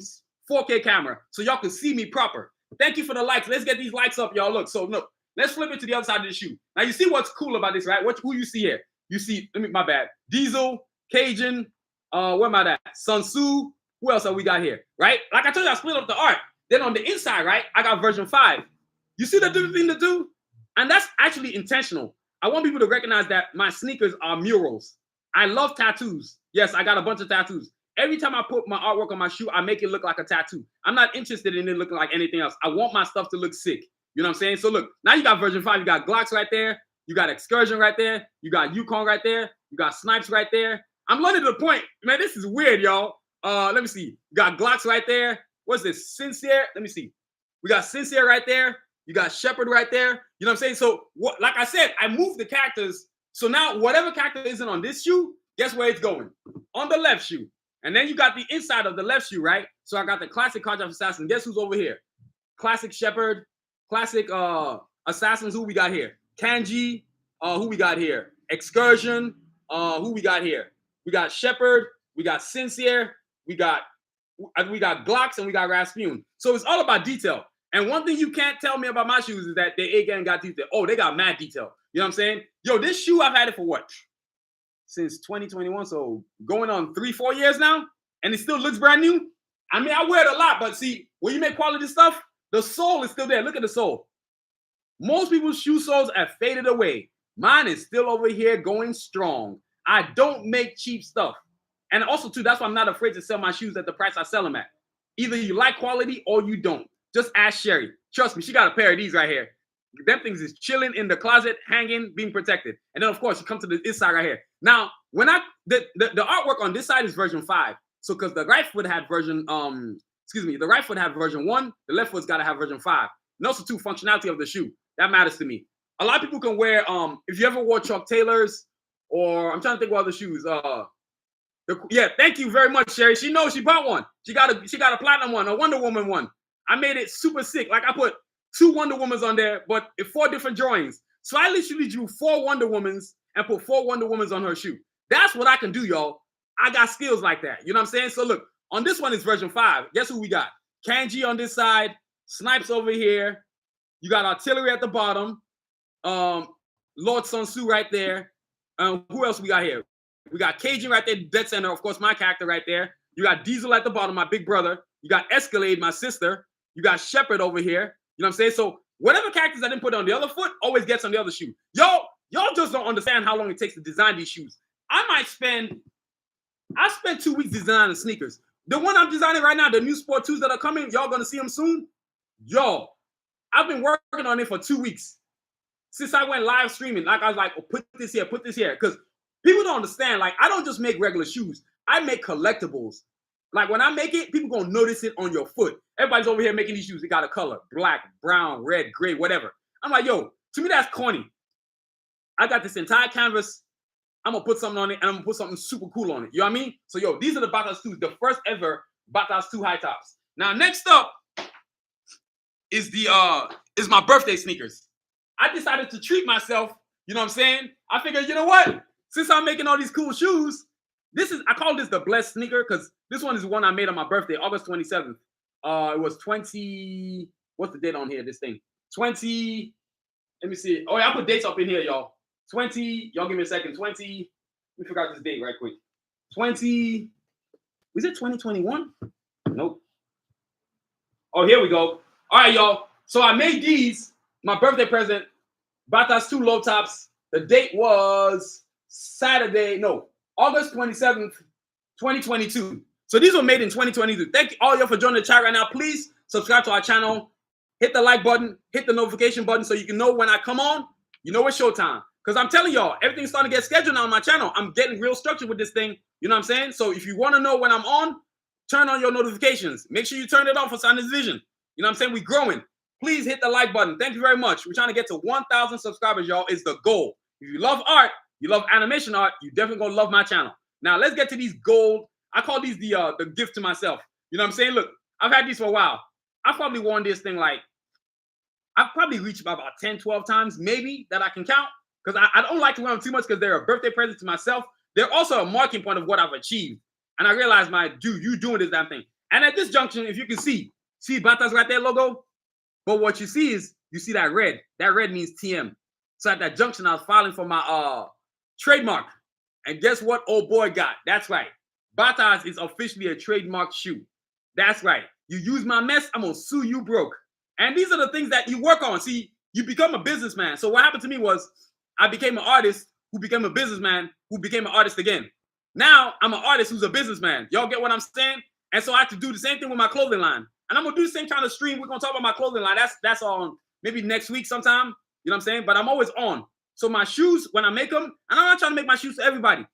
4K camera so y'all can see me proper. Thank you for the likes. Let's get these likes up, y'all. Look, so look, let's flip it to the other side of the shoe. Now you see what's cool about this, right? Who you see here? You see, my bad. Diesel, Cajun, where am I at? Sanusi. Who else have we got here? Right? Like I told you, I split up the art. Then on the inside, right, I got version 5. You see the different thing to do? And that's actually intentional. I want people to recognize that my sneakers are murals. I love tattoos. Yes, I got a bunch of tattoos. Every time I put my artwork on my shoe, I make it look like a tattoo. I'm not interested in it looking like anything else. I want my stuff to look sick. You know what I'm saying? So look, now you got version 5. You got Glocks right there. You got Excursion right there. You got Yukon right there. You got Snipes right there. I'm learning to the point. Man, this is weird, y'all. Let me see. You got Glocks right there. What's this? Sincere. Let me see. We got Sincere right there. You got Shepherd right there. You know what I'm saying? So, like I said, I moved the characters. So now whatever character isn't on this shoe, guess where it's going? On the left shoe. And then you got the inside of the left shoe, right? So I got the classic Carjack Assassin. Guess who's over here? Classic Shepherd, classic Assassins. Who we got here? Kanji. Who we got here? Excursion. Who we got here? We got Shepherd. We got Sincere. We got Glocks, and we got Rasputin. So it's all about detail. And one thing you can't tell me about my shoes is that they again got detail. Oh, they got mad detail. You know what I'm saying? Yo, this shoe, I've had it for what? Since 2021. So going on 3-4 years now. And it still looks brand new. I mean, I wear it a lot, but see, when you make quality stuff, the sole is still there. Look at the sole. Most people's shoe soles have faded away. Mine is still over here going strong. I don't make cheap stuff. And also, too, that's why I'm not afraid to sell my shoes at the price I sell them at. Either you like quality or you don't. Just ask Sherry. Trust me, she got a pair of these right here. Them things is chilling in the closet, hanging, being protected. And then, of course, you come to the inside right here. Now, when the artwork on this side is version 5. So, because the right foot had version, the right foot had version 1. The left foot's got to have version 5. And also, too, functionality of the shoe. That matters to me. A lot of people can wear, if you ever wore Chuck Taylors, or I'm trying to think what other shoes. Yeah, thank you very much, Sherry. She knows she bought one. She got a platinum one, a Wonder Woman one. I made it super sick. Like I put 2 Wonder Womans on there, but in 4 different drawings. So I literally drew 4 Wonder Womans and put 4 Wonder Womans on her shoe. That's what I can do, y'all. I got skills like that. You know what I'm saying? So look, on this one is version 5. Guess who we got? Kanji on this side, Snipes over here. You got Artillery at the bottom. Lord Sun Tzu right there. Who else we got here? We got Cajun right there, dead center. Of course, my character right there. You got Diesel at the bottom, my big brother. You got Escalade, my sister. You got Shepherd over here. You know what I'm saying? So whatever characters I didn't put on the other foot always gets on the other shoe. Y'all just don't understand how long it takes to design these shoes. I spent 2 weeks designing sneakers. The one I'm designing right now, the new Sport 2s that are coming, y'all gonna see them soon. Yo, I've been working on it for 2 weeks. Since I went live streaming, like I was like, oh, put this here. Because people don't understand, like, I don't just make regular shoes. I make collectibles. Like, when I make it, people gonna notice it on your foot. Everybody's over here making these shoes. They got a color, black, brown, red, gray, whatever. I'm like, yo, to me, that's corny. I got this entire canvas I'm gonna put something on it, and I'm gonna put something super cool on it. You know what I mean? So yo, these are the Batazr 2s, the first ever Batazr 2 high tops. Now next up is my birthday sneakers. I decided to treat myself. You know what I'm saying? I figured, you know what? Since I'm making all these cool shoes, I call this the blessed sneaker because this one is the one I made on my birthday, August 27th. It was 20. What's the date on here? This thing 20. Let me see. Oh yeah, I put dates up in here, y'all. 20. Y'all give me a second. 20. Let me figure out this date right quick. 20. Was it 2021? Nope. Oh, here we go. All right, y'all. So I made these my birthday present. Batazr 2 low tops. The date was August 27th, 2022. So these were made in 2022. Thank you all y'all for joining the chat right now. Please subscribe to our channel. Hit the like button. Hit the notification button so you can know when I come on. You know it's showtime. Because I'm telling y'all, everything's starting to get scheduled now on my channel. I'm getting real structured with this thing. You know what I'm saying? So if you want to know when I'm on, turn on your notifications. Make sure you turn it on for Sanusi Vision. You know what I'm saying? We're growing. Please hit the like button. Thank you very much. We're trying to get to 1,000 subscribers, y'all. Is the goal. If you love art, you love animation art, you definitely gonna love my channel. Now let's get to these gold. I call these the gift to myself. You know what I'm saying? Look, I've had these for a while. I've probably worn this thing like, I've probably reached about 10, 12 times, maybe, that I can count. Because I don't like to wear them too much because they're a birthday present to myself. They're also a marking point of what I've achieved. And I realized, you doing this damn thing. And at this junction, if you can see Batazr right there logo? But what you see is, you see that red. That red means TM. So at that junction, I was filing for my trademark. And guess what old boy got? That's right. Batazr is officially a trademark shoe. That's right. You use my mess, I'm going to sue you broke. And these are the things that you work on. See, you become a businessman. So what happened to me was, I became an artist who became a businessman who became an artist again. Now, I'm an artist who's a businessman. Y'all get what I'm saying? And so I have to do the same thing with my clothing line. And I'm going to do the same kind of stream. We're going to talk about my clothing line. That's on maybe next week sometime. You know what I'm saying? But I'm always on. So my shoes, when I make them, and I'm not trying to make my shoes for everybody.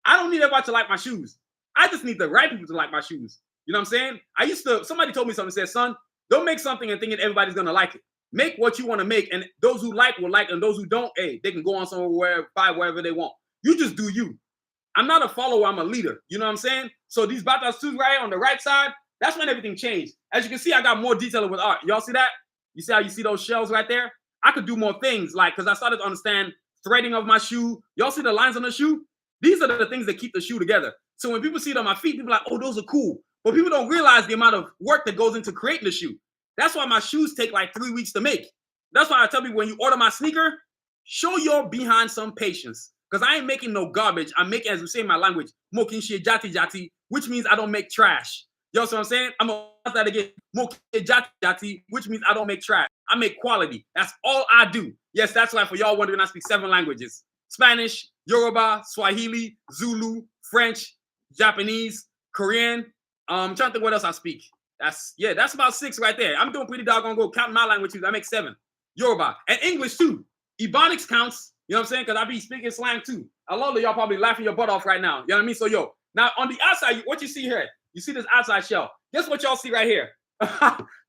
I don't need everybody to like my shoes. I just need the right people to like my shoes. You know what I'm saying? Somebody told me something, said, son, don't make something and thinking everybody's going to like it. Make what you want to make, and those who like will like, and those who don't, hey, they can go on somewhere, buy wherever they want. You just do you. I'm not a follower, I'm a leader. You know what I'm saying? So these Batazr 2s right on the right side, that's when everything changed. As you can see, I got more detail with art. Y'all see that? You see how you see those shells right there? I could do more things, like, because I started to understand threading of my shoe. Y'all see the lines on the shoe? These are the things that keep the shoe together. So when people see it on my feet, people are like, oh, those are cool. But people don't realize the amount of work that goes into creating the shoe. That's why my shoes take like 3 weeks to make. That's why I tell people when you order my sneaker, show your behind some patience. Because I ain't making no garbage. I'm making, as we say in my language, mokin shit jati jati, which means I don't make trash. You know what I'm saying? I'm going to that again. Mokin jati jati, which means I don't make trash. I make quality. That's all I do. Yes, that's why for y'all wondering, I speak 7 languages. Spanish, Yoruba, Swahili, Zulu, French, Japanese, Korean. I'm trying to think what else I speak. That's about 6 right there. I'm doing pretty doggone good. Counting my languages, I make 7. Yoruba and English too. Ebonics counts. You know what I'm saying? Because I be speaking slang too. A lot of y'all probably laughing your butt off right now. You know what I mean? So yo, now on the outside, what you see here? You see this outside shell. Guess what y'all see right here?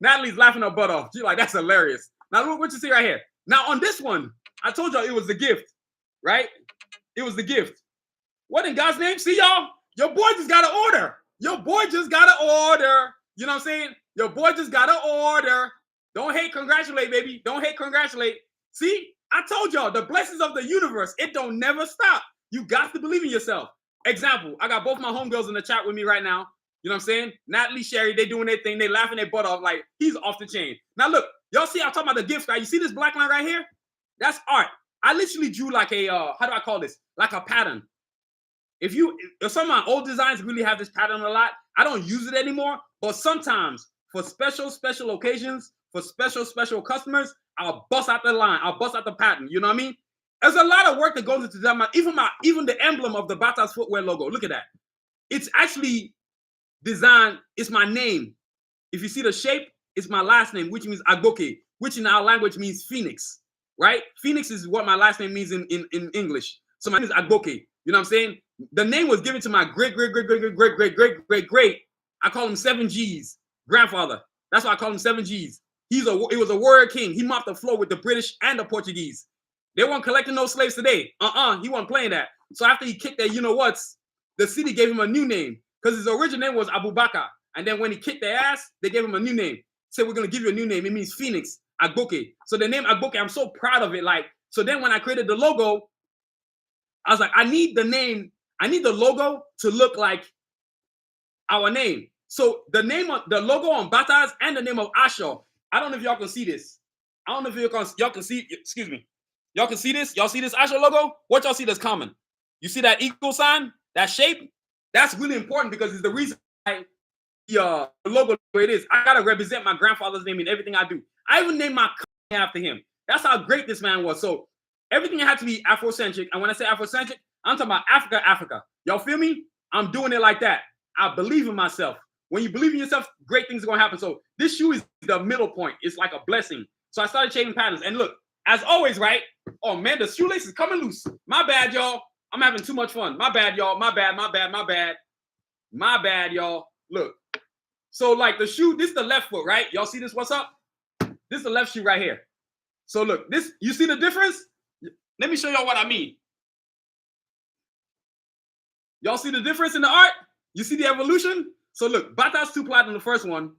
Natalie's laughing her butt off. She's like, that's hilarious. Now look what you see right here. Now on this one, I told y'all it was the gift, right? It was the gift. What in God's name? See y'all? Your boy just got an order. Your boy just got an order. You know what I'm saying? Your boy just got an order. Don't hate, congratulate, baby. Don't hate, congratulate. See, I told y'all, the blessings of the universe, it don't never stop. You got to believe in yourself. Example, I got both my homegirls in the chat with me right now. You know what I'm saying? Natalie, Sherry, they doing their thing. They laughing their butt off like he's off the chain. Now look, y'all see I'm talking about the gifts, right? You see this black line right here? That's art. I literally drew like a, how do I call this? Like a pattern. If some of my old designs really have this pattern a lot, I don't use it anymore. But sometimes for special occasions, for special customers, I'll bust out the line. I'll bust out the pattern. You know what I mean? There's a lot of work that goes into that. Even the emblem of the Batazr footwear logo. Look at that. It's actually designed. It's my name. If you see the shape, it's my last name, which means Agoke, which in our language means phoenix, right? Phoenix is what my last name means in English. So my name is Agoke. You know what I'm saying? The name was given to my great. I call him 7 G's grandfather. That's why I call him 7 G's. It was a warrior king. He mopped the floor with the British and the Portuguese. They weren't collecting no slaves today. He wasn't playing that. So after he kicked their you-know-whats, the city gave him a new name because his original name was Abu Bakr. And then when he kicked their ass, they gave him a new name. Said, we're going to give you a new name. It means Phoenix, Agboke. So the name Agboke, I'm so proud of it. Like, so then when I created the logo, I was like, I need the logo to look like our name. So the logo on Batazr and the name of Asher. I don't know if y'all can see this. I don't know if y'all can see, excuse me. Y'all can see this? Y'all see this Asher logo? What y'all see that's common? You see that equal sign? That shape? That's really important because it's the reason why the logo the way it is. I gotta represent my grandfather's name in everything I do. I even named my company after him. That's how great this man was. So everything had to be Afrocentric. And when I say Afrocentric, I'm talking about Africa. Y'all feel me? I'm doing it like that. I believe in myself. When you believe in yourself, great things are gonna happen. So this shoe is the middle point. It's like a blessing. So I started changing patterns. And look, as always, right? Oh man, the shoelace is coming loose. My bad, y'all. I'm having too much fun. My bad, y'all. My bad, y'all. Look. So like the shoe, this is the left foot, right? Y'all see this? What's up? This is the left shoe right here. So look, this, you see the difference? Let me show y'all what I mean. Y'all see the difference in the art? You see the evolution? So look, Batazr 2 Platinum the first one,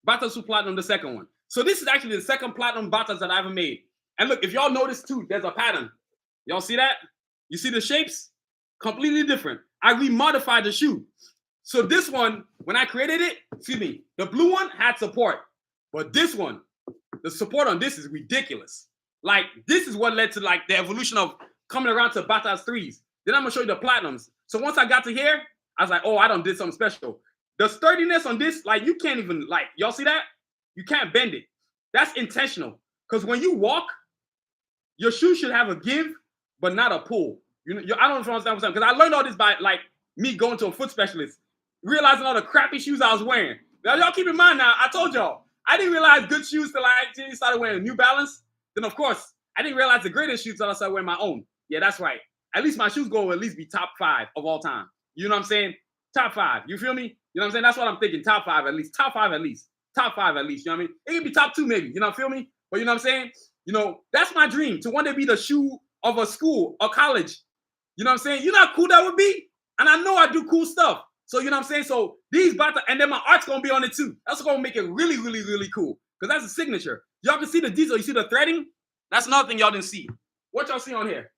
Batazr 2 Platinum the second one. So this is actually the second Platinum Batazr that I ever made. And look, if y'all notice too, there's a pattern. Y'all see that? You see the shapes? Completely different. I remodified the shoe. So this one, when I created it, excuse me, the blue one had support. But this one, the support on this is ridiculous. Like, this is what led to like the evolution of coming around to Batazr 3s. Then I'm gonna show you the Platinums. So once I got to here, I was like, oh, I done did something special. The sturdiness on this, like, you can't even, like, y'all see that? You can't bend it. That's intentional. Because when you walk, your shoe should have a give, but not a pull. I don't know if you understand what I'm saying. Because I learned all this by, like, me going to a foot specialist, realizing all the crappy shoes I was wearing. Now, y'all keep in mind now, I told y'all, I didn't realize good shoes till I actually started wearing New Balance. Then, of course, I didn't realize the greatest shoes until I started wearing my own. Yeah, that's right. At least my shoes go at least be top 5 of all time. You know what I'm saying? Top 5. You feel me? You know what I'm saying? That's what I'm thinking. Top 5 at least. Top 5 at least. Top 5 at least. You know what I mean? It can be top 2 maybe. You know, feel me? But you know what I'm saying? You know, that's my dream. To one day be the shoe of a school or college. You know what I'm saying? You know how cool that would be? And I know I do cool stuff. So you know what I'm saying? So these Batazr, and then my art's gonna be on it too. That's gonna make it really, really, really cool. Because that's a signature. Y'all can see the detail. You see the threading? That's another thing y'all didn't see. What y'all see on here?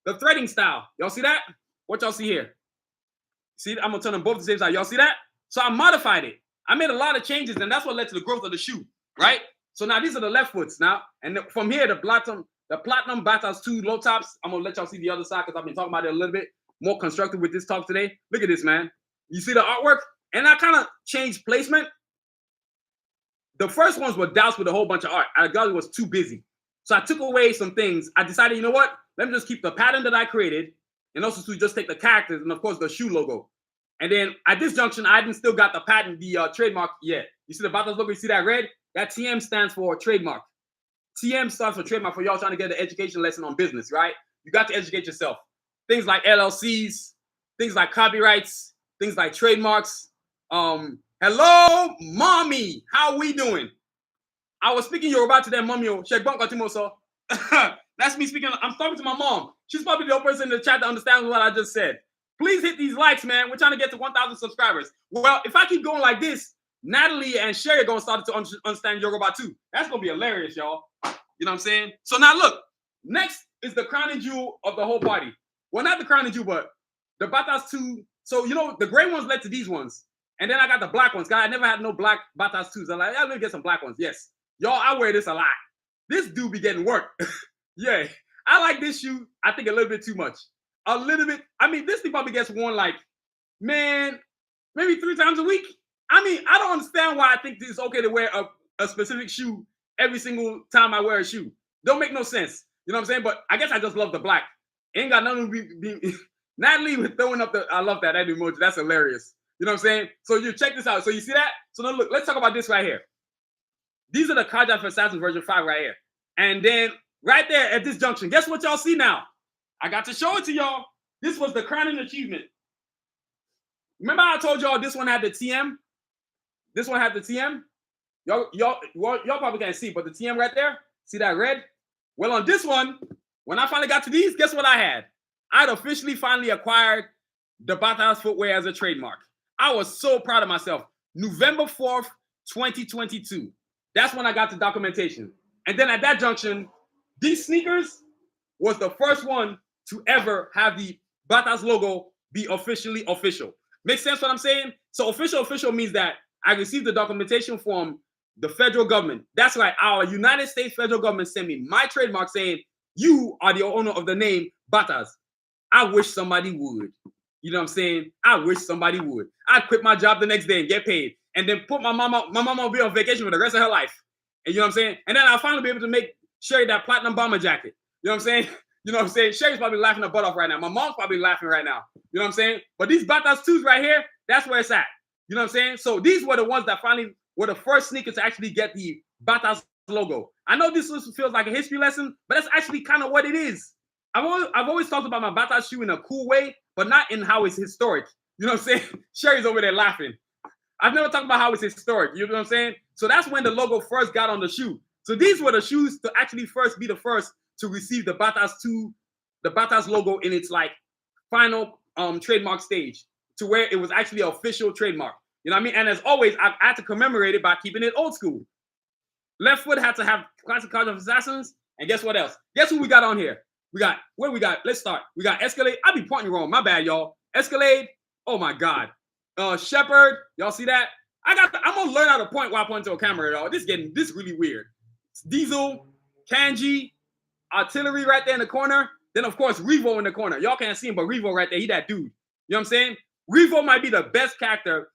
The threading style. Y'all see that? What y'all see here? See, I'm gonna turn them both the same side. Y'all see that? So I modified it. I made a lot of changes, and that's what led to the growth of the shoe, right? So now these are the left foots now. And from here, the Platinum Batazr 2 low tops. I'm gonna let y'all see the other side because I've been talking about it a little bit more constructive with this talk today. Look at this, man. You see the artwork? And I kind of changed placement. The first ones were doused with a whole bunch of art. I thought it was too busy. So I took away some things. I decided, you know what? Let me just keep the pattern that I created and also to just take the characters and, of course, the shoe logo. And then at this junction, I hadn't still got the patent, the trademark yet. You see the Batazr logo? You see that red? That TM stands for trademark. TM stands for trademark for y'all trying to get an education lesson on business, right? You got to educate yourself. Things like LLCs, things like copyrights, things like trademarks. Hello, mommy. How we doing? I was speaking Yoruba to them, mommy. That's me speaking. I'm talking to my mom. She's probably the only person in the chat that understands what I just said. Please hit these likes, man. We're trying to get to 1,000 subscribers. Well, if I keep going like this, Natalie and Sherry are going to start to understand Yoruba too. That's going to be hilarious, y'all. You know what I'm saying? So now look, next is the crowning jewel of the whole party. Well, not the crowning jewel, but the Batazr 2. So, you know, the gray ones led to these ones. And then I got the black ones. I never had no black Batazr 2s. I'm like, yeah, let me get some black ones. Yes. Y'all, I wear this a lot. This dude be getting work. Yeah. I like this shoe, I think, a little bit too much. A little bit. I mean, this thing probably gets worn like, man, maybe 3 times a week. I mean, I don't understand why I think it's okay to wear a specific shoe every single time I wear a shoe. Don't make no sense. You know what I'm saying? But I guess I just love the black. Ain't got nothing to be Natalie with throwing up I love that emoji. That's hilarious. You know what I'm saying? So you check this out. So you see that? So now look, let's talk about this right here. These are the Kaja for Assassin version 5 right here. And then right there at this junction, guess what y'all see now? I got to show it to y'all. This was the crowning achievement. Remember I told y'all this one had the TM? This one had the TM? Y'all probably can't see, but the TM right there, see that red? Well, on this one, when I finally got to these, guess what I had? I'd officially finally acquired the Batazr footwear as a trademark. I was so proud of myself. November 4th, 2022. That's when I got the documentation. And then at that junction, these sneakers was the first one to ever have the Batazr logo be officially official. Make sense what I'm saying? So official means that I received the documentation from the federal government. That's right. Our United States federal government sent me my trademark saying, you are the owner of the name Batazr. I wish somebody would. You know what I'm saying? I wish somebody would. I'd quit my job the next day and get paid. And then put my mama will be on vacation for the rest of her life. And you know what I'm saying? And then I'll finally be able to make Sherry that platinum bomber jacket. You know what I'm saying? You know what I'm saying? Sherry's probably laughing her butt off right now. My mom's probably laughing right now. You know what I'm saying? But these Batazr 2s right here, that's where it's at. You know what I'm saying? So these were the ones that finally were the first sneakers to actually get the Batazr logo. I know this feels like a history lesson, but that's actually kind of what it is. I've always talked about my Batazr shoe in a cool way, but not in how it's historic. You know what I'm saying? Sherry's over there laughing. I've never talked about how it's historic. You know what I'm saying? So that's when the logo first got on the shoe. So these were the shoes to actually first be the first to receive the Batazr 2, the Batazr logo in its like final trademark stage, to where it was actually an official trademark. You know what I mean? And as always, I've had to commemorate it by keeping it old school. Left foot had to have classic Cards of Assassins. And guess what else? Guess who we got on here? Let's start. We got Escalade. I be pointing wrong. My bad, y'all. Escalade. Oh my God. Shepherd. Y'all see that? I'm gonna learn how to point while pointing to a camera, y'all. This really weird. Diesel, Kanji, Artillery right there in the corner. Then of course Revo in the corner. Y'all can't see him, but Revo right there, he that dude. You know what I'm saying? Revo might be the best character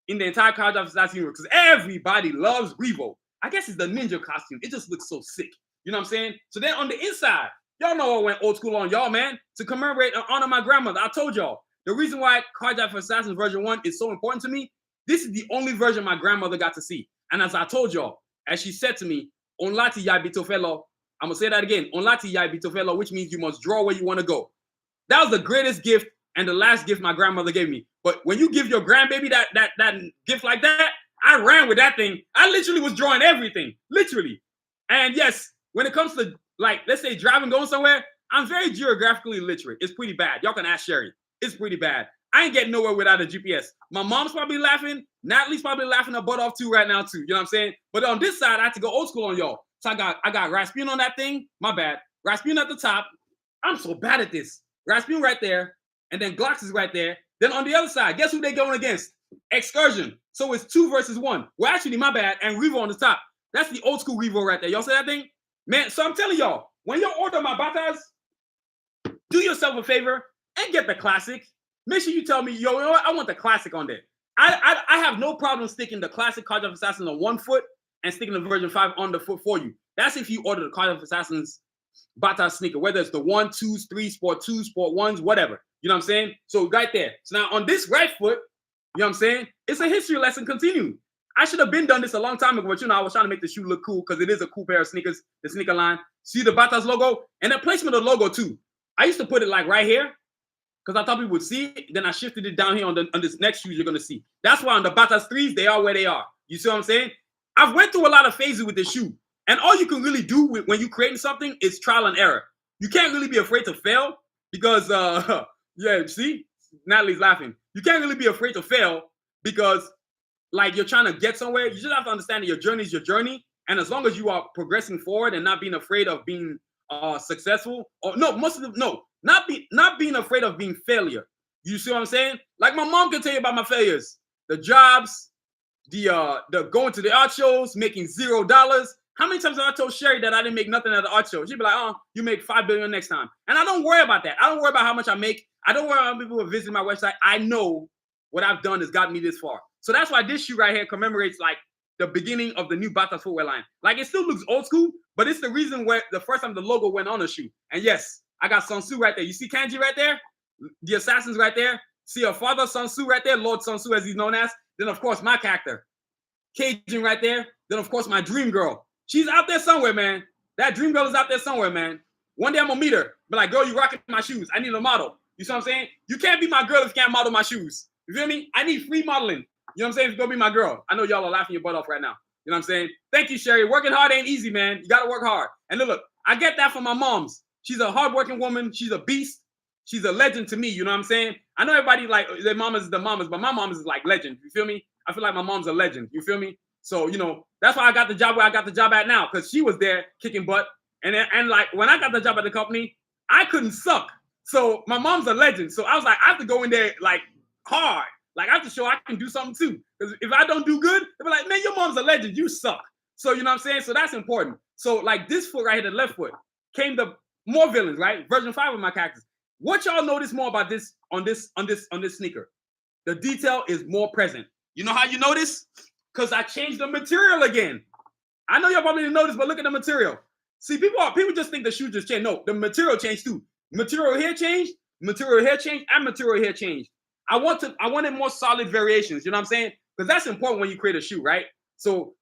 in the entire Cards of Assassins universe because everybody loves Revo. I guess it's the ninja costume. It just looks so sick. You know what I'm saying? So then on the inside, y'all know I went old school on y'all, man, to commemorate and honor my grandmother. I told y'all, the reason why Cards of Assassins version 1 is so important to me, this is the only version my grandmother got to see. And as I told y'all, as she said to me, Onlati ya bitofelo, I'm going to say that again, Onlati ya bitofelo, which means you must draw where you want to go. That was the greatest gift and the last gift my grandmother gave me. But when you give your grandbaby that gift like that, I ran with that thing. I literally was drawing everything, literally. And yes, when it comes to, like, let's say driving, going somewhere, I'm very geographically literate. It's pretty bad. Y'all can ask Sherry. It's pretty bad. I ain't getting nowhere without a GPS. My mom's probably laughing. Natalie's probably laughing her butt off too right now too. You know what I'm saying? But on this side, I had to go old school on y'all. So I got Rasputin on that thing. My bad. Rasputin at the top. I'm so bad at this. Rasputin right there. And then Glocks is right there. Then on the other side, guess who they going against? Excursion. So it's 2 versus 1. Well, actually, my bad. And Revo on the top. That's the old school Revo right there. Y'all see that thing? Man, so I'm telling y'all, when you order my Batazr, do yourself a favor and get the classic. Make sure you tell me, yo, you know what? I want the classic on there. I have no problem sticking the classic Cards of Assassins on one foot and sticking the version 5 on the foot for you. That's if you order the Cards of Assassins Batazr sneaker, whether it's the 1, 2s, 3, Sport 2, Sport 1s, whatever. You know what I'm saying? So right there. So now on this right foot, you know what I'm saying? It's a history lesson continued. I should have been done this a long time ago, but I was trying to make the shoe look cool because it is a cool pair of sneakers, the sneaker line. See the Batazr logo? And the placement of the logo too. I used to put it like right here because I thought people would see it. Then I shifted it down here on this next shoe you're going to see. That's why on the Batazr 3s, they are where they are. You see what I'm saying? I've went through a lot of phases with this shoe. And all you can really do when you're creating something is trial and error. You can't really be afraid to fail because, yeah, see? Natalie's laughing. You can't really be afraid to fail because, like, you're trying to get somewhere. You just have to understand that your journey is your journey. And as long as you are progressing forward and not being afraid of being successful, or not being afraid of being failure. You see what I'm saying? Like my mom can tell you about my failures. The jobs, the going to the art shows, making $0. How many times have I told Sherry that I didn't make nothing at the art show? She'd be like, oh, you make $5 billion next time. And I don't worry about that. I don't worry about how much I make. I don't worry about how many people visit my website. I know what I've done has gotten me this far. So that's why this shoe right here commemorates like the beginning of the new Batazr footwear line. Like it still looks old school, but it's the reason where the first time the logo went on the shoe. And yes, I got Sanusi right there. You see Kanji right there? The assassins right there. See her father, Sanusi right there, Lord Sanusi as he's known as. Then of course my character, Cajun right there. Then of course my dream girl. She's out there somewhere, man. That dream girl is out there somewhere, man. One day I'm gonna meet her. Be like, girl, you rocking my shoes. I need a model. You see what I'm saying? You can't be my girl if you can't model my shoes. You feel me? I need free modeling. You know what I'm saying? If you're gonna be my girl. I know y'all are laughing your butt off right now. You know what I'm saying? Thank you, Sherry. Working hard ain't easy, man. You gotta work hard. And look, I get that from my moms. She's a hardworking woman. She's a beast. She's a legend to me. You know what I'm saying? I know everybody like their mamas is the mamas, but my mama's is like legend. You feel me? I feel like my mom's a legend. You feel me? So, you know, that's why I got the job where I got the job at now, because she was there kicking butt. And like when I got the job at the company, I couldn't suck. So my mom's a legend. So I was like, I have to go in there like hard. Like I have to show I can do something too. Because if I don't do good, they'll be like, man, your mom's a legend. You suck. So you know what I'm saying? So that's important. So like this foot right here, the left foot, came the more villains, right? Version 5 of my characters. What y'all notice more about this on this sneaker? The detail is more present. You know how you notice? Because I changed the material again. I know y'all probably didn't notice, but look at the material. See, people just think the shoe just changed. No, the material changed too. Material here changed, material here changed, and material here changed. I wanted more solid variations. You know what I'm saying? Because that's important when you create a shoe, right? So,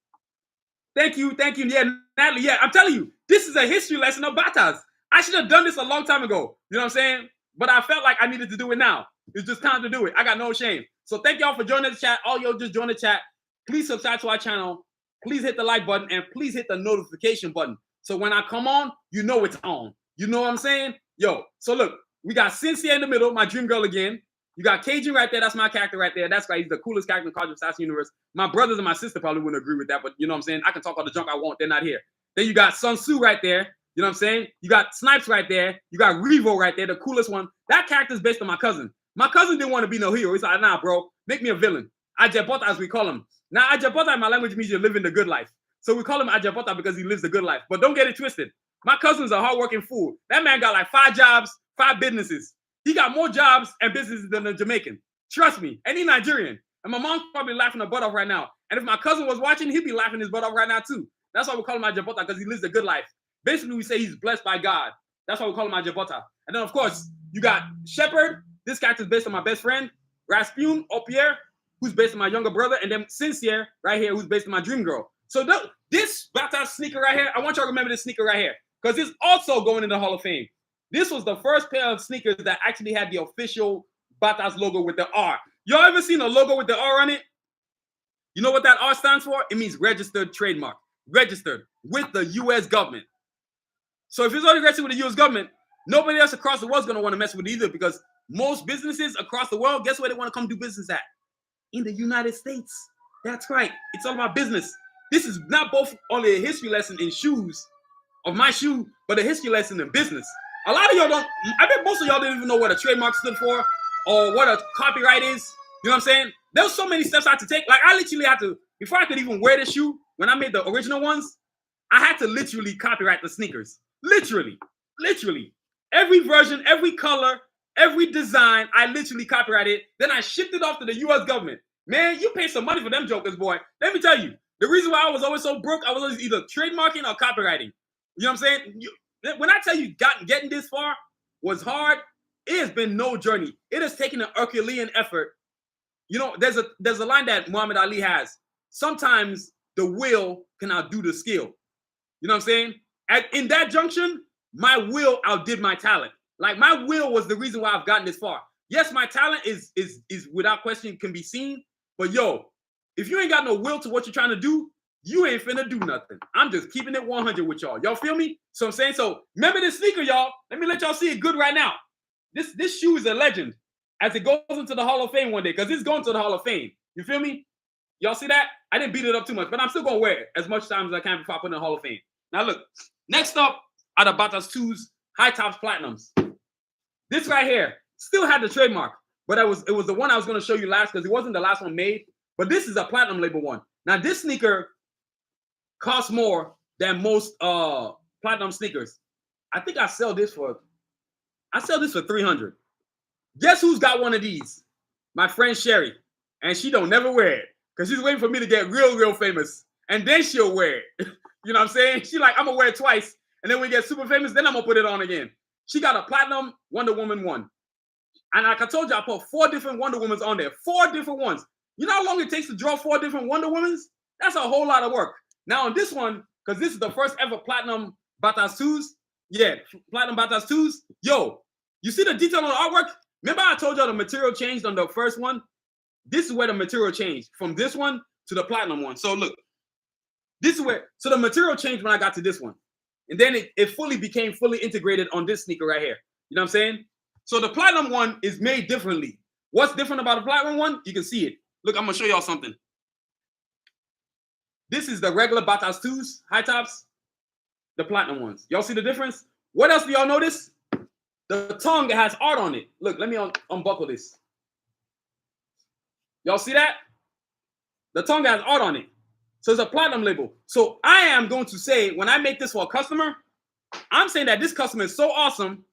thank you. Yeah, Natalie. Yeah, I'm telling you, this is a history lesson of Batazr. I should have done this a long time ago. You know what I'm saying? But I felt like I needed to do it now. It's just time to do it. I got no shame. So thank y'all for joining the chat. All y'all just join the chat. Please subscribe to our channel. Please hit the like button and please hit the notification button. So when I come on, you know it's on. You know what I'm saying? Yo, so look, we got Sanusi in the middle, my dream girl again. You got Cajun right there. That's my character right there. That's right. He's the coolest character in the Cards of Assassin universe. My brothers and my sister probably wouldn't agree with that, but you know what I'm saying? I can talk all the junk I want. They're not here. Then you got Sanusi right there. You know what I'm saying? You got Snipes right there. You got Revo right there, the coolest one. That character's based on my cousin. My cousin didn't want to be no hero. He's like, nah, bro, make me a villain. Ajabota, as we call him. Now, Ajabota in my language means you're living the good life. So we call him Ajabota because he lives the good life. But don't get it twisted. My cousin's a hardworking fool. That man got like 5 jobs, 5 businesses. He got more jobs and businesses than a Jamaican. Trust me. And he's Nigerian. And my mom's probably laughing her butt off right now. And if my cousin was watching, he'd be laughing his butt off right now too. That's why we call him Ajabota, because he lives the good life. Basically, we say he's blessed by God. That's why we call him Ajabota. And then, of course, you got Shepherd. This character is based on my best friend. Rasputin, Pierre, who's based on my younger brother. And then Sincere, right here, who's based on my dream girl. So this Batazr sneaker right here, I want y'all to remember this sneaker right here, because it's also going in the Hall of Fame. This was the first pair of sneakers that actually had the official Batazr logo with the R. Y'all ever seen a logo with the R on it? You know what that R stands for? It means registered trademark. Registered with the U.S. government. So if it's already registered with the U.S. government, nobody else across the world is going to want to mess with it either, because most businesses across the world, guess where they want to come do business at? In the United States. That's right. It's all about business. This is not both only a history lesson in shoes, of my shoe, but a history lesson in business. A lot of y'all don't, I bet most of y'all didn't even know what a trademark stood for or what a copyright is. You know what I'm saying? There's so many steps I had to take. Like I literally had to, before I could even wear the shoe, when I made the original ones, I had to literally copyright the sneakers. Literally. Every version, every color, every design, I literally copyrighted. Then I shipped it off to the U.S. government. Man, you pay some money for them jokers, boy. Let me tell you, the reason why I was always so broke, I was always either trademarking or copywriting. You know what I'm saying? When I tell you getting this far was hard, it has been no journey. It has taken an Herculean effort. You know, there's a line that Muhammad Ali has. Sometimes the will can outdo the skill. You know what I'm saying? In that junction, my will outdid my talent. Like my will was the reason why I've gotten this far. Yes, my talent is without question can be seen, but yo, if you ain't got no will to what you're trying to do, you ain't finna do nothing. I'm just keeping it 100 with y'all. Y'all feel me? So I'm saying, so remember this sneaker, y'all. Let me let y'all see it good right now. This shoe is a legend as it goes into the Hall of Fame one day, because it's going to the Hall of Fame. You feel me? Y'all see that? I didn't beat it up too much, but I'm still gonna wear it as much time as I can before I put it in the Hall of Fame. Now look, next up are the Batazr 2s High Tops Platinums. This right here still had the trademark, but it was the one I was gonna show you last because it wasn't the last one made. But this is a platinum label one. Now this sneaker costs more than most platinum sneakers. I think I sell this for 300. Guess who's got one of these? My friend Sherry, and she don't never wear it because she's waiting for me to get real famous, and then she'll wear it. You know what I'm saying? She like, I'm gonna wear it twice, and then when we get super famous, then I'm gonna put it on again. She got a platinum Wonder Woman one, and like I told you, I put 4 different Wonder Womans on there, 4 different ones. You know how long it takes to draw 4 different Wonder Womans? That's a whole lot of work. Now on this one, because this is the first ever platinum Batazr 2s, yeah, platinum Batazr 2s. Yo, you see the detail on the artwork? Remember I told y'all the material changed on the first one? This is where the material changed from this one to the platinum one. So look, this is where, so the material changed when I got to this one. And then it became fully integrated on this sneaker right here. You know what I'm saying? So the platinum one is made differently. What's different about the platinum one? You can see it. Look, I'm gonna show y'all something. This is the regular Batazr 2s, high tops, the platinum ones. Y'all see the difference? What else do y'all notice? The tongue has art on it. Look, let me unbuckle this. Y'all see that? The tongue has art on it. So it's a platinum label. So I am going to say, when I make this for a customer, I'm saying that this customer is so awesome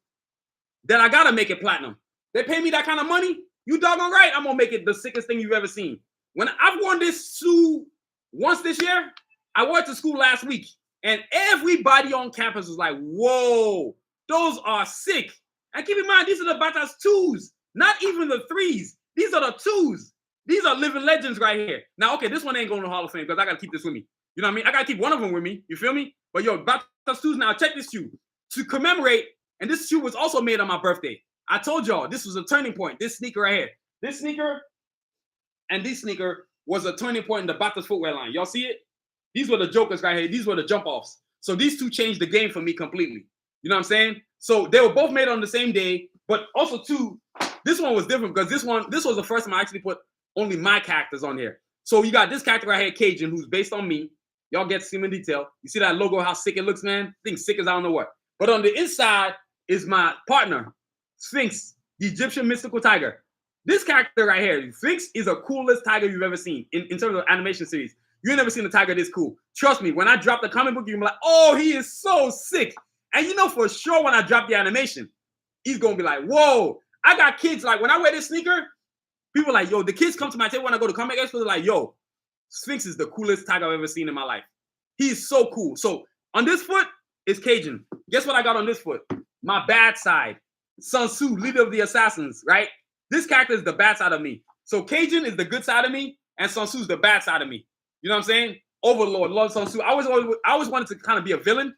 that I gotta make it platinum. They pay me that kind of money, you doggone right, I'm gonna make it the sickest thing you've ever seen. When I've worn this shoe once this year, I wore it to school last week, and everybody on campus was like, whoa, those are sick. And keep in mind, these are the Batazr 2s, not even the 3s. These are the 2s. These are living legends right here. Now, okay, this one ain't going to the Hall of Fame because I got to keep this with me. You know what I mean? I got to keep one of them with me. You feel me? But yo, Batazr 2s, now check this shoe. To commemorate, and this shoe was also made on my birthday. I told y'all, this was a turning point. This sneaker right here. This sneaker and this sneaker was a turning point in the Batazr footwear line. Y'all see it? These were the jokers right here. These were the jump offs. So these two changed the game for me completely. You know what I'm saying? So they were both made on the same day, but also too, this one was different because this was the first time I actually put only my characters on here. So you got this character right here, Cajun, who's based on me. Y'all get to see him in detail. You see that logo, how sick it looks, man? I think sick as I don't know what. But on the inside is my partner, Sphinx, the Egyptian mystical tiger. This character right here, Sphinx, is the coolest tiger you've ever seen in terms of animation series. You've never seen a tiger this cool. Trust me, when I drop the comic book, you're gonna be like, oh, he is so sick. And you know for sure when I drop the animation, he's gonna be like, whoa. I got kids, like when I wear this sneaker, people are like, yo, the kids come to my table when I go to Comic Expo, they're like, yo, Sphinx is the coolest tiger I've ever seen in my life. He's so cool. So on this foot is Cajun. Guess what I got on this foot? My bad side. Sanusi, leader of the assassins, right? This character is the bad side of me. So Cajun is the good side of me, and Sanusi is the bad side of me. You know what I'm saying? Overlord, love Sanusi. I always wanted to kind of be a villain.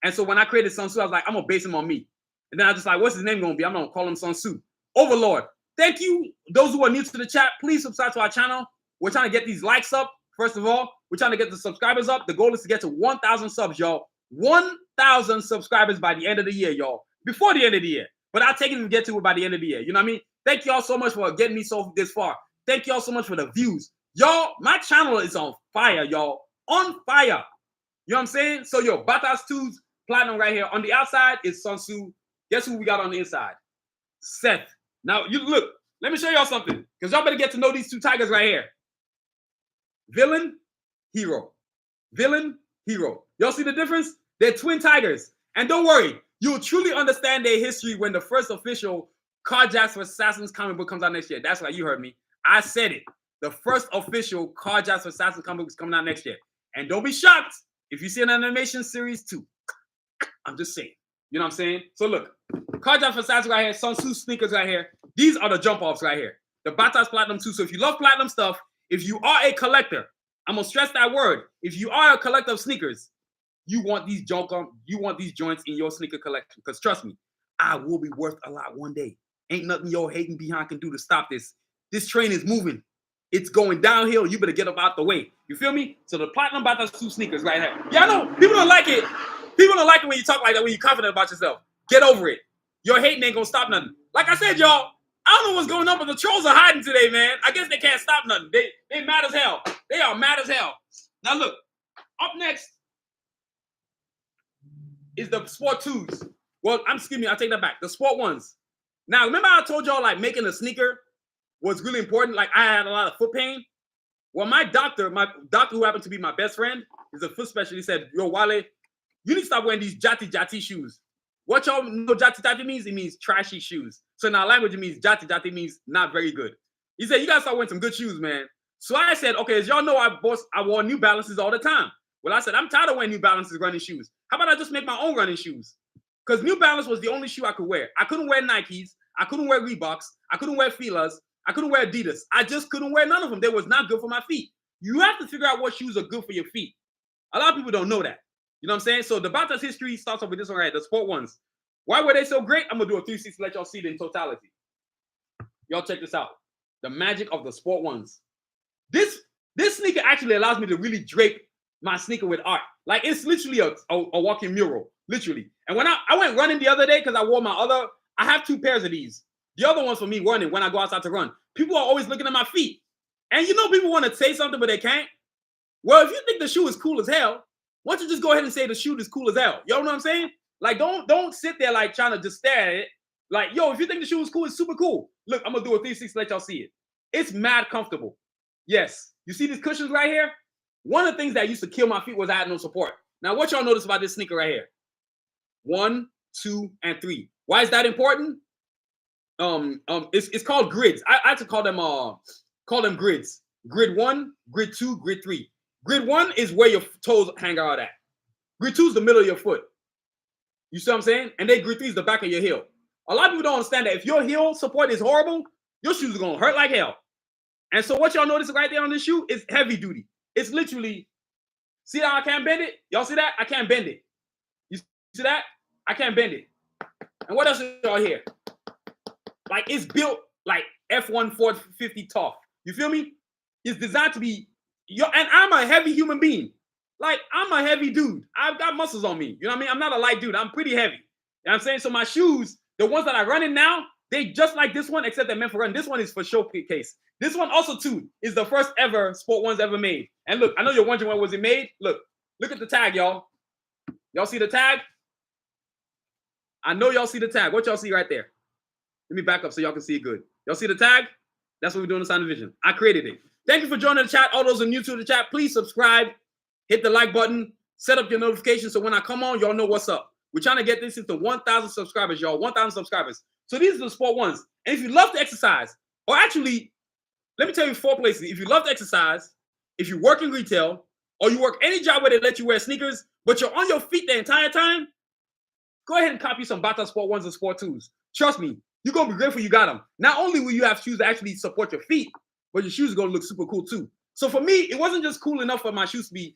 And so when I created Sanusi, I was like, I'm gonna base him on me. And then I was just like, what's his name gonna be? I'm gonna call him Sanusi. Overlord. Thank you. Those who are new to the chat, please subscribe to our channel. We're trying to get these likes up. First of all, we're trying to get the subscribers up. The goal is to get to 1,000 subs, y'all. 1,000 subscribers by the end of the year, y'all. Before the end of the year. But I'll take it to get to it by the end of the year. You know what I mean? Thank y'all so much for getting me this far. Thank y'all so much for the views. Y'all, my channel is on fire, y'all. On fire. You know what I'm saying? So, yo, Batazr 2's platinum right here. On the outside is Sanusi. Guess who we got on the inside? Seth. Now, you look. Let me show y'all something. Because y'all better get to know these two tigers right here. Villain, hero. Villain, hero. Y'all see the difference? They're twin tigers. And don't worry. You'll truly understand their history when the first official Carjacks for Assassins comic book comes out next year. That's right. You heard me. I said it. The first official Carjacks for Assassins comic book is coming out next year. And don't be shocked if you see an animation series too. I'm just saying. You know what I'm saying? So look. Carjacks for Assassins right here. Sanusi sneakers right here. These are the jump offs right here. The Batazr Platinum 2. So if you love platinum stuff, if you are a collector, I'm going to stress that word. If you are a collector of sneakers, you want these joints in your sneaker collection. Because trust me, I will be worth a lot one day. Ain't nothing your hating behind can do to stop this. This train is moving. It's going downhill. You better get up out the way. You feel me? So the Platinum Batazr 2 sneakers right here. Yeah, I know. People don't like it. People don't like it when you talk like that, when you're confident about yourself. Get over it. Your hating ain't going to stop nothing. Like I said, y'all, I don't know what's going on, but the trolls are hiding today, man. I guess they can't stop nothing. They mad as hell. They are mad as hell. Now look, up next is the Sport 2s. Well, excuse me, I'll take that back. The Sport 1s. Now, remember I told y'all like making a sneaker was really important? Like I had a lot of foot pain. Well, my doctor who happened to be my best friend, is a foot specialist, said, yo, Wale, you need to stop wearing these jati shoes. What y'all know jati means? It means trashy shoes. So in our language, it means jati means not very good. He said, you gotta start wearing some good shoes, man. So I said, okay, as y'all know, I wore New Balances all the time. Well, I said, I'm tired of wearing New Balances running shoes. How about I just make my own running shoes? Because New Balance was the only shoe I could wear. I couldn't wear Nikes. I couldn't wear Reeboks. I couldn't wear Fila's. I couldn't wear Adidas. I just couldn't wear none of them. They was not good for my feet. You have to figure out what shoes are good for your feet. A lot of people don't know that. You know what I'm saying? So the Batazr history starts off with this one right here, the Sport 1s. Why were they so great? I'm going to do a 360 to let y'all see it in totality. Y'all check this out. The magic of the Sport 1s. This sneaker actually allows me to really drape my sneaker with art. Like, it's literally a walking mural, literally. And when I went running the other day because I I have 2 pairs of these. The other one's for me running when I go outside to run. People are always looking at my feet. And you know people want to say something, but they can't. Well, if you think the shoe is cool as hell, why don't you just go ahead and say the shoe is cool as hell? You know what I'm saying? Like, don't sit there like trying to just stare at it. Like, yo, if you think the shoe is cool, it's super cool. Look, I'm gonna do a 360 to let y'all see it. It's mad comfortable. Yes. You see these cushions right here? One of the things that used to kill my feet was I had no support. Now, what y'all notice about this sneaker right here? 1, 2, and 3. Why is that important? It's called grids. I like to call them grids. Grid 1, grid 2, grid 3. Grid 1 is where your toes hang out at. Grid 2 is the middle of your foot. You see what I'm saying? And then grid 3 is the back of your heel. A lot of people don't understand that if your heel support is horrible, your shoes are gonna hurt like hell. And so what y'all notice right there on this shoe is heavy duty. It's literally, see how I can't bend it? Y'all see that? I can't bend it. You see that? I can't bend it. And what else is y'all here? Like, it's built like F1 450 tough. You feel me? It's designed to be, and I'm a heavy human being. Like, I'm a heavy dude. I've got muscles on me. You know what I mean? I'm not a light dude. I'm pretty heavy. You know what I'm saying? So my shoes, the ones that I run in now, they just like this one, except they're meant for running. This one is for showcase. This one also, too, is the first ever Sport Ones ever made. And look, I know you're wondering when was it made. Look at the tag, y'all. Y'all see the tag? I know y'all see the tag. What y'all see right there? Let me back up so y'all can see it good. Y'all see the tag? That's what we're doing in Sound Vision. I created it. Thank you for joining the chat. All those who are new to the chat, please subscribe. Hit the like button. Set up your notifications so when I come on, y'all know what's up. We're trying to get this into 1,000 subscribers, y'all. 1,000 subscribers. So these are the Sport Ones. And if you love to exercise, or actually, let me tell you 4 places. If you love to exercise, if you work in retail, or you work any job where they let you wear sneakers, but you're on your feet the entire time, go ahead and copy some Batazr Sport Ones and Sport 2s. Trust me, you're going to be grateful you got them. Not only will you have shoes that actually support your feet, but your shoes are going to look super cool too. So for me, it wasn't just cool enough for my shoes to be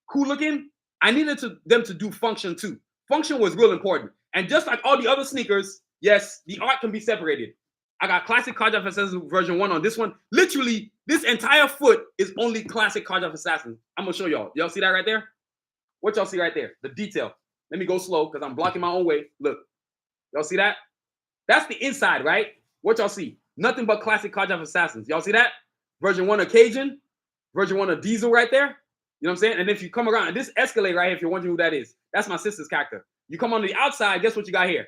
cool looking. I needed them to do function too. Function was real important. And just like all the other sneakers, yes, the art can be separated. I got classic Cardiac Assassin version 1 on this one. Literally, this entire foot is only classic Cardiac Assassin. I'm going to show y'all. Y'all see that right there? What y'all see right there? The detail. Let me go slow because I'm blocking my own way. Look. Y'all see that? That's the inside, right? What y'all see? Nothing but classic Cardiac Assassins. Y'all see that? Version 1 of Cajun. Version 1 of Diesel right there. You know what I'm saying? And if you come around, and this Escalade right here, if you're wondering who that is, that's my sister's character. You come on the outside, guess what you got here?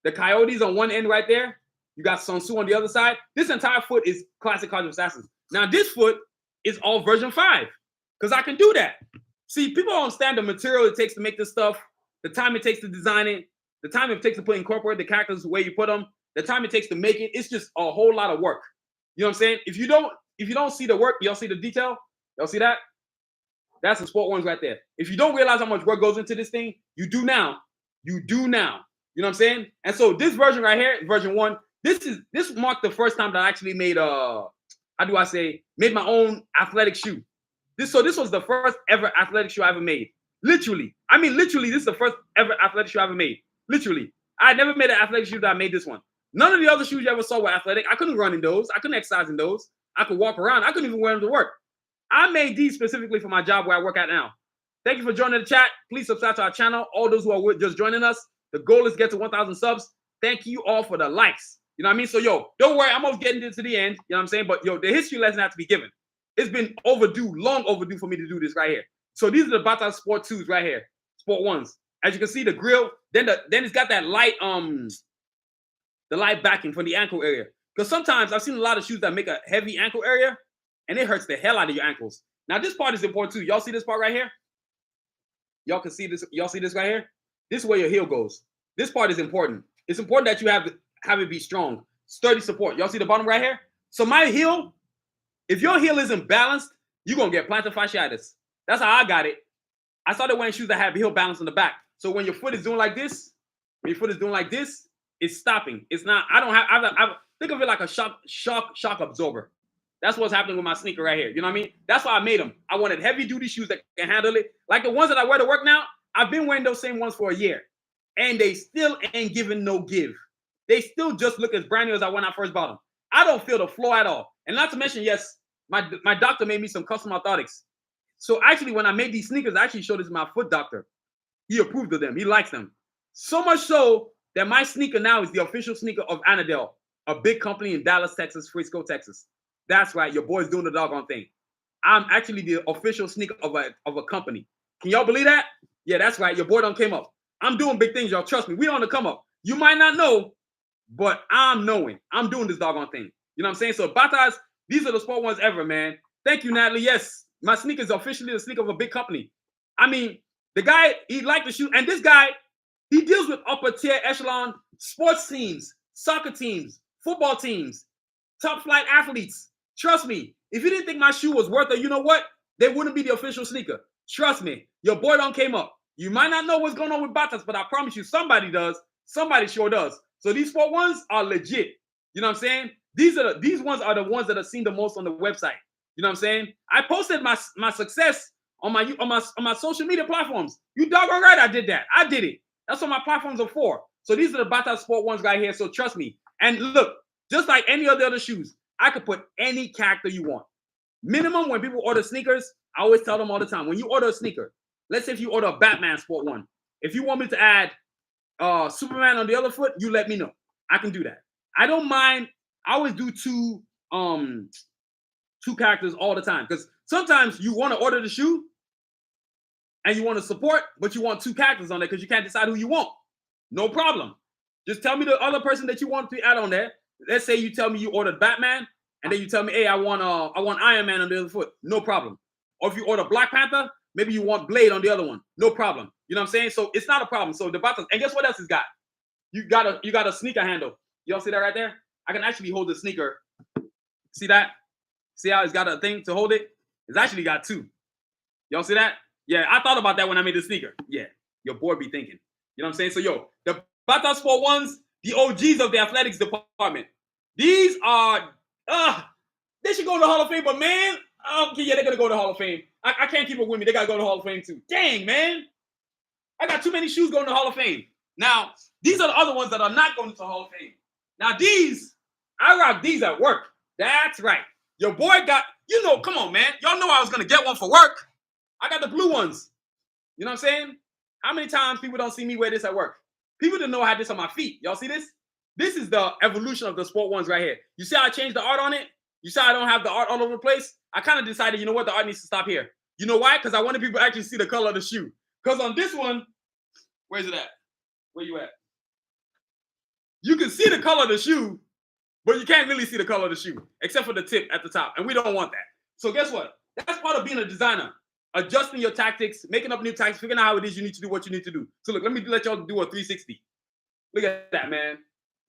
The Coyotes on one end right there. You got Sanusi on the other side. This entire foot is classic Cardiac Assassins. Now, this foot is all version 5 because I can do that. See, people don't understand the material it takes to make this stuff, the time it takes to design it, the time it takes to incorporate the characters the way you put them, the time it takes to make it. It's just a whole lot of work. You know what I'm saying? If you don't see the work, y'all see the detail. Y'all see that? That's the Sport Ones right there. If you don't realize how much work goes into this thing, you do now. You do now. You know what I'm saying? And so this version right here, version 1, this marked the first time that I actually made made my own athletic shoe. This was the first ever athletic shoe I ever made. Literally. I mean, literally, this is the first ever athletic shoe I ever made. Literally. I had never made an athletic shoe that I made this one. None of the other shoes you ever saw were athletic. I couldn't run in those. I couldn't exercise in those. I could walk around. I couldn't even wear them to work. I made these specifically for my job where I work at now. Thank you for joining the chat. Please subscribe to our channel. All those who are just joining us, the goal is to get to 1,000 subs. Thank you all for the likes. You know what I mean? So, yo, don't worry. I'm almost getting to the end. You know what I'm saying? But, yo, the history lesson has to be given. It's been overdue, long overdue for me to do this right here. So these are the Batazr Sport 2s right here. Sport 1s. As you can see, the grill, then it's got that light, the light backing for the ankle area. Because sometimes I've seen a lot of shoes that make a heavy ankle area, and it hurts the hell out of your ankles. Now, this part is important too. Y'all see this part right here? Y'all can see this. Y'all see this right here? This is where your heel goes. This part is important. It's important that you have it be strong, sturdy support. Y'all see the bottom right here? So my heel, if your heel isn't balanced, you're going to get plantar fasciitis. That's how I got it. I started wearing shoes that have heel balance on the back. So when your foot is doing like this, it's stopping. It's not, I think of it like a shock absorber. That's what's happening with my sneaker right here. You know what I mean? That's why I made them. I wanted heavy duty shoes that can handle it. Like the ones that I wear to work now, I've been wearing those same ones for a year. And they still ain't giving no give. They still just look as brand new as I when I first bought them. I don't feel the floor at all. And not to mention, yes, my doctor made me some custom orthotics. So actually, when I made these sneakers, I actually showed this to my foot doctor. He approved of them. He likes them. So much so that my sneaker now is the official sneaker of Anadel, a big company in Dallas, Texas, Frisco, Texas. That's right. Your boy's doing the doggone thing. I'm actually the official sneaker of a company. Can y'all believe that? Yeah, that's right. Your boy done came up. I'm doing big things, y'all. Trust me. We on the come up. You might not know, but I'm knowing. I'm doing this doggone thing. You know what I'm saying? So Batazr, these are the sport ones ever, man. Thank you, Natalie. Yes, my sneaker is officially the sneaker of a big company. I mean, the guy, he liked the shoe. And this guy, he deals with upper tier echelon sports teams, soccer teams, football teams, top flight athletes. Trust me, if you didn't think my shoe was worth it, you know what? They wouldn't be the official sneaker. Trust me, your boy done came up. You might not know what's going on with Batazr, but I promise you, somebody does. Somebody sure does. So these sport ones are legit. You know what I'm saying? These ones are the ones that are seen the most on the website. You know what I'm saying? I posted my success on my social media platforms. You doggone right, I did that. I did it. That's what my platforms are for. So these are the Batazr sport ones right here. So trust me. And look, just like any of the other shoes, I could put any character you want. Minimum when people order sneakers, I always tell them all the time, when you order a sneaker, let's say if you order a Batman sport one, if you want me to add Superman on the other foot, you let me know. I can do that. I don't mind. I always do two characters all the time, because sometimes you want to order the shoe and you want to support, but you want two characters on there because you can't decide who you want. No problem. Just tell me the other person that you want to add on there. Let's say you tell me you ordered Batman, and then you tell me, hey, I want Iron Man on the other foot. No problem. Or if you order Black Panther, maybe you want Blade on the other one. No problem. You know what I'm saying? So it's not a problem. So the Batazr, and guess what else it's got? You got a sneaker handle. Y'all see that right there? I can actually hold the sneaker. See that? See how it's got a thing to hold it? It's actually got two. Y'all see that? Yeah, I thought about that when I made the sneaker. Yeah, your boy be thinking. You know what I'm saying? So yo, the Batazr Sport ones, the OGs of the athletics department. These are, they should go to the Hall of Fame, but man, okay, yeah, they're gonna go to the Hall of Fame. I can't keep up with me. They gotta go to the Hall of Fame too. Dang, man. I got too many shoes going to the Hall of Fame. Now, these are the other ones that are not going to the Hall of Fame. Now, these, I rock these at work. That's right. Your boy got, come on, man. Y'all know I was going to get one for work. I got the blue ones. You know what I'm saying? How many times people don't see me wear this at work? People didn't know I had this on my feet. Y'all see this? This is the evolution of the sport ones right here. You see how I changed the art on it? You see how I don't have the art all over the place? I kind of decided, you know what? The art needs to stop here. You know why? Because I wanted people to actually see the color of the shoe. Because on this one, where's it at? Where you at? You can see the color of the shoe, but you can't really see the color of the shoe, except for the tip at the top. And we don't want that. So guess what? That's part of being a designer. Adjusting your tactics, making up new tactics, figuring out how it is you need to do what you need to do. So look, let me let y'all do a 360. Look at that, man.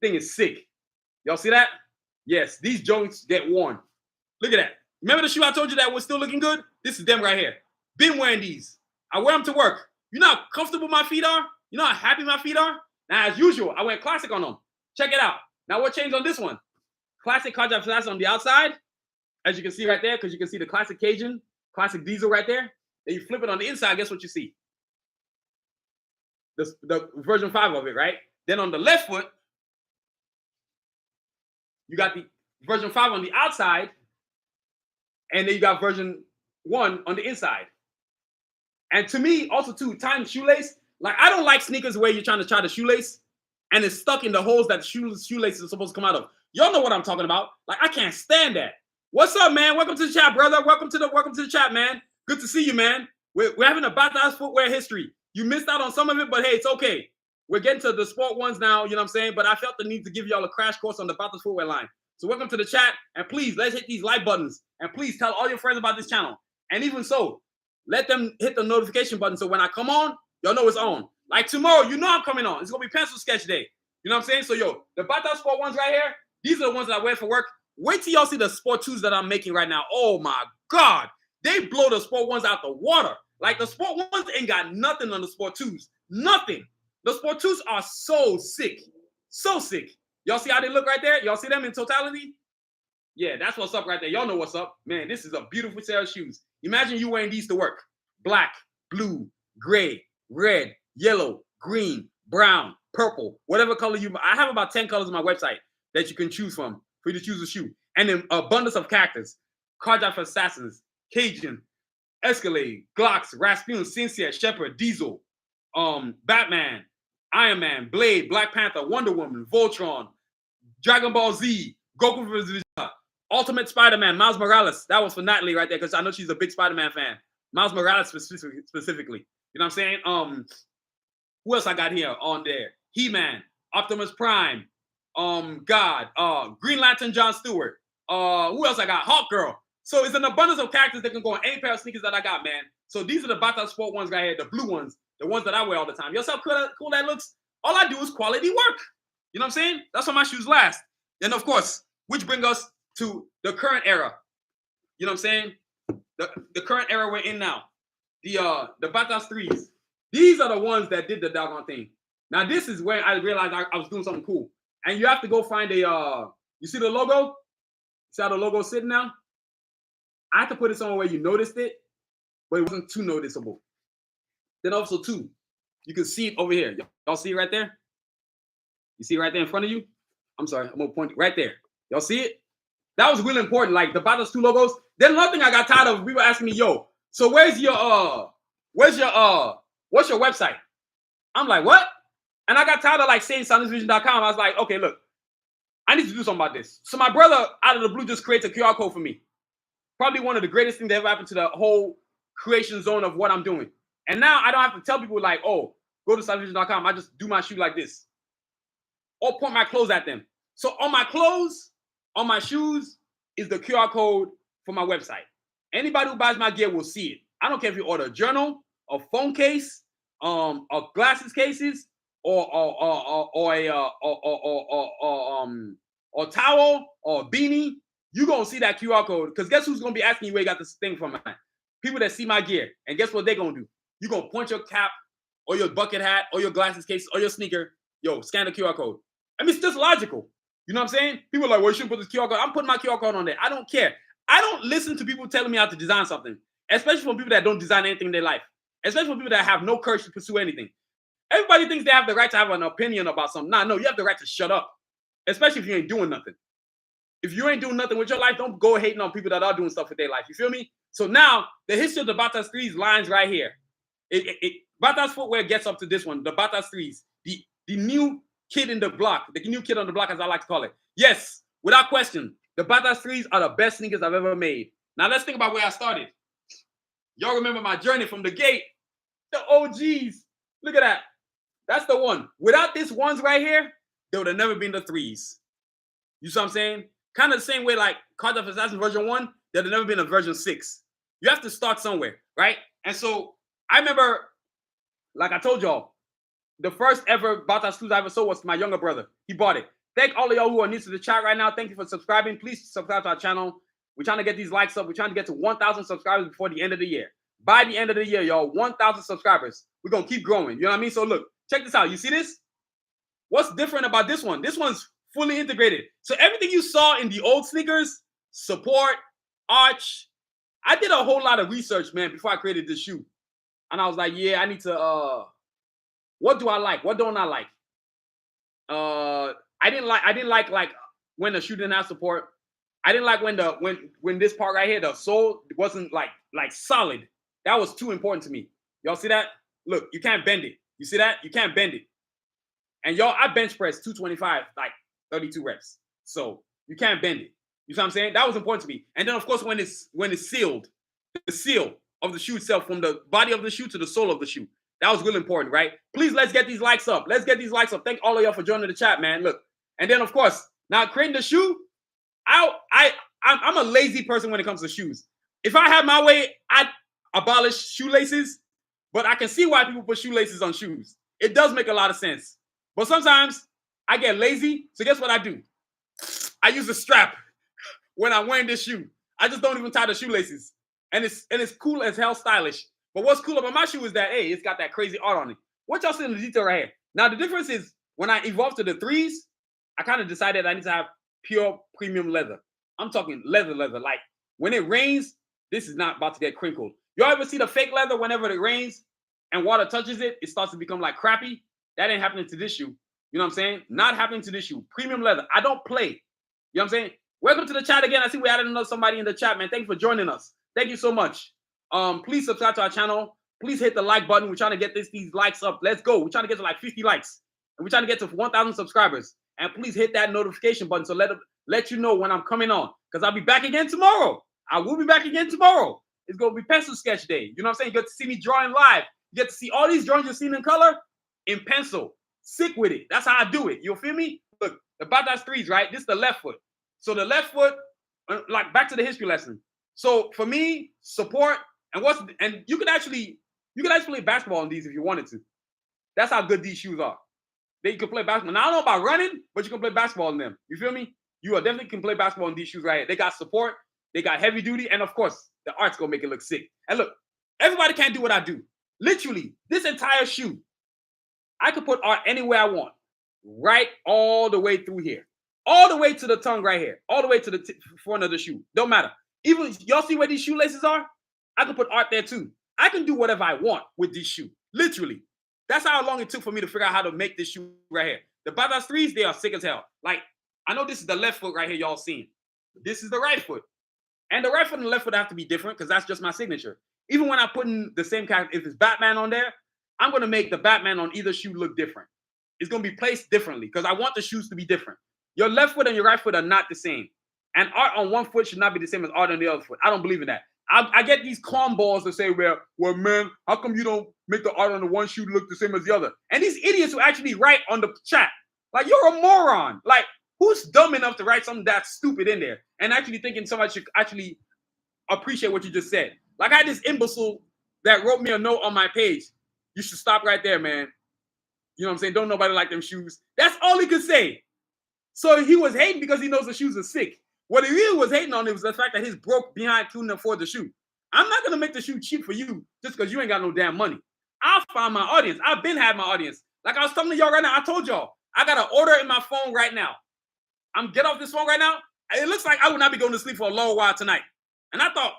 Thing is sick. Y'all see that? Yes, these joints get worn. Look at that. Remember the shoe I told you that was still looking good? This is them right here. Been wearing these. I wear them to work. You know how comfortable my feet are? You know how happy my feet are? Now, as usual, I went classic on them. Check it out. Now, what changed on this one? Classic cardinal flats on the outside, as you can see right there, because you can see the classic Cajun, classic diesel right there. Then you flip it on the inside, guess what you see? The version 5 of it, right? Then on the left foot, you got the version 5 on the outside, and then you got version 1 on the inside. And to me, also too, tying shoelace, like I don't like sneakers where you're trying to tie the shoelace and it's stuck in the holes that the shoelace is supposed to come out of. Y'all know what I'm talking about. Like I can't stand that. What's up, man? Welcome to the chat, brother. Welcome to the chat, man. Good to see you, man. We're having a Batazr footwear history. You missed out on some of it, but hey, it's okay. We're getting to the sport ones now, you know what I'm saying? But I felt the need to give y'all a crash course on the Batazr footwear line. So welcome to the chat, and please, let's hit these like buttons, and please tell all your friends about this channel. And even so, let them hit the notification button so when I come on, y'all know it's on. Like tomorrow, you know I'm coming on. It's going to be pencil sketch day. You know what I'm saying? So, yo, the Batazr sport ones right here, these are the ones that I wear for work. Wait till y'all see the sport 2s that I'm making right now. Oh, my God. They blow the sport 1s out the water. Like, the sport 1s ain't got nothing on the sport 2s. Nothing. The sport 2s are so sick. So sick. Y'all see how they look right there? Y'all see them in totality? Yeah, that's what's up right there. Y'all know what's up. Man, this is a beautiful pair of shoes. Imagine you wearing these to work. Black, blue, gray, red, yellow, green, brown, purple, whatever color you... I have about 10 colors on my website that you can choose from for you to choose a shoe. And then abundance of characters. Cardiac Assassins, Cajun, Escalade, Glocks, Rasputin, Sincere, Shepherd, Diesel, Batman, Iron Man, Blade, Black Panther, Wonder Woman, Voltron, Dragon Ball Z, Goku vs. Vegeta, Ultimate Spider-Man, Miles Morales. That was for Natalie right there because I know she's a big Spider-Man fan. Miles Morales specifically. You know what I'm saying? Who else I got here on there? He-Man, Optimus Prime, Green Lantern John Stewart. Who else I got? Hawk Girl. So it's an abundance of characters that can go on any pair of sneakers that I got, man. So these are the Batazr Sport ones right here, the blue ones, the ones that I wear all the time. You know how cool that looks? All I do is quality work. You know what I'm saying? That's why my shoes last. And of course, which brings us to the current era. You know what I'm saying? The current era we're in now. The Batazr 3s. These are the ones that did the doggone thing. Now this is where I realized I was doing something cool. And you have to go find a you see the logo? See how the logo's sitting now? I had to put it somewhere where you noticed it, but it wasn't too noticeable. Then also too, you can see it over here. Y'all see it right there? You see it right there in front of you? I'm sorry, I'm gonna point it right there. Y'all see it? That was really important. Like the Batazr 2 logos. Then another thing I got tired of, people asking me, yo, so what's your website? I'm like, what? And I got tired of like saying SanusiVision.com. I was like, okay, look, I need to do something about this. So my brother, out of the blue, just creates a QR code for me. Probably one of the greatest things that ever happened to the whole creation zone of what I'm doing. And now I don't have to tell people like, oh, go to SanusiVision.com. I just do my shoe like this. Or point my clothes at them. So on my clothes, on my shoes, is the QR code for my website. Anybody who buys my gear will see it. I don't care if you order a journal, a phone case, or glasses cases, or towel, or a beanie. You're gonna see that QR code. Because guess who's gonna be asking you where you got this thing from? People that see my gear. And guess what they're gonna do? You're gonna point your cap, or your bucket hat, or your glasses case, or your sneaker. Yo, scan the QR code. I mean, it's just logical. You know what I'm saying? People are like, well, you shouldn't put this QR code. I'm putting my QR code on there. I don't care. I don't listen to people telling me how to design something, especially from people that don't design anything in their life, especially from people that have no courage to pursue anything. Everybody thinks they have the right to have an opinion about something. Nah, no, you have the right to shut up, especially if you ain't doing nothing. If you ain't doing nothing with your life, don't go hating on people that are doing stuff with their life. You feel me? So now, the history of the Batazr 3s lines right here. Batazr footwear gets up to this one, the Batazr 3s, the new kid in the block, the new kid on the block, as I like to call it. Yes, without question, the Batazr 3s are the best sneakers I've ever made. Now let's think about where I started. Y'all remember my journey from the gate, the OGs. Look at that. That's the one. Without this ones right here, there would have never been the 3s. You see what I'm saying? Kind of the same way like Cards of Assassin version 1, there would have never been a version 6. You have to start somewhere, right? And so I remember, like I told y'all, the first ever Batazr 2s I ever saw was my younger brother. He bought it. Thank all of y'all who are new to the chat right now. Thank you for subscribing. Please subscribe to our channel. We're trying to get these likes up. We're trying to get to 1,000 subscribers before the end of the year. By the end of the year, y'all, 1,000 subscribers. We're going to keep growing. You know what I mean? So look, check this out. You see this? What's different about this one? This one's fully integrated. So everything you saw in the old sneakers, support, arch, I did a whole lot of research, man, before I created this shoe. And I was like, yeah, I need to, what do I like? What don't I like? I didn't like when the shoe didn't have support. I didn't like when this part right here, the sole wasn't like solid. That was too important to me. Y'all see that? Look, you can't bend it. You see that? You can't bend it. And y'all, I bench press 225, like 32 reps. So you can't bend it. You see what I'm saying? That was important to me. And then of course when it's sealed, the seal of the shoe itself, from the body of the shoe to the sole of the shoe. That was really important, right? Please, let's get these likes up. Let's get these likes up. Thank all of y'all for joining the chat, man. Look. And then, of course, now creating the shoe, I'm a lazy person when it comes to shoes. If I had my way, I'd abolish shoelaces, but I can see why people put shoelaces on shoes. It does make a lot of sense. But sometimes I get lazy, so guess what I do? I use a strap when I'm wearing this shoe. I just don't even tie the shoelaces. And it's cool as hell, stylish. But what's cool about my shoe is that, hey, it's got that crazy art on it. What y'all see in the detail right here? Now, the difference is when I evolved to the 3s, I kind of decided I need to have pure premium leather. I'm talking leather. Like, when it rains, this is not about to get crinkled. Y'all ever see the fake leather whenever it rains and water touches it, it starts to become like crappy? That ain't happening to this shoe. You know what I'm saying? Not happening to this shoe. Premium leather. I don't play. You know what I'm saying? Welcome to the chat again. I see we added another somebody in the chat, man. Thank you for joining us. Thank you so much. Please subscribe to our channel. Please hit the like button. We're trying to get these likes up. Let's go. We're trying to get to like 50 likes. And we're trying to get to 1,000 subscribers. And please hit that notification button so let you know when I'm coming on. Because I'll be back again tomorrow. I will be back again tomorrow. It's going to be pencil sketch day. You know what I'm saying? You get to see me drawing live. You get to see all these drawings you've seen in color in pencil. Sick with it. That's how I do it. You feel me? Look, the Batazr threes, right? This is the left foot. So the left foot, like back to the history lesson. So for me, support and you can actually play basketball on these if you wanted to. That's how good these shoes are. You can play basketball. Now I don't know about running, but you can play basketball in them. You feel me? You definitely can play basketball in these shoes right here. They got support, they got heavy duty, and of course, the art's gonna make it look sick. And look, everybody can't do what I do. Literally, this entire shoe, I could put art anywhere I want. Right all the way through here. All the way to the tongue right here. All the way to the front of the shoe. Don't matter. Even y'all see where these shoelaces are? I can put art there too. I can do whatever I want with this shoe. Literally. That's how long it took for me to figure out how to make this shoe right here. The Batazr threes, they are sick as hell. Like, I know this is the left foot right here y'all seeing. This is the right foot. And the right foot and the left foot have to be different because that's just my signature. Even when I put in the same character, if it's Batman on there, I'm going to make the Batman on either shoe look different. It's going to be placed differently because I want the shoes to be different. Your left foot and your right foot are not the same. And art on one foot should not be the same as art on the other foot. I don't believe in that. I get these cornballs that say, well, man, how come you don't make the art on the one shoe look the same as the other? And these idiots who actually write on the chat, like, you're a moron. Like, who's dumb enough to write something that stupid in there and actually thinking somebody should actually appreciate what you just said? Like, I had this imbecile that wrote me a note on my page. You should stop right there, man. You know what I'm saying? Don't nobody like them shoes. That's all he could say. So he was hating because he knows the shoes are sick. What he really was hating on it was the fact that he's broke behind couldn't afford the shoe. I'm not going to make the shoe cheap for you just because you ain't got no damn money. I'll find my audience. I've been had my audience. Like I was telling y'all right now, I told y'all, I got an order in my phone right now. I'm get off this phone right now. It looks like I will not be going to sleep for a long while tonight. And I thought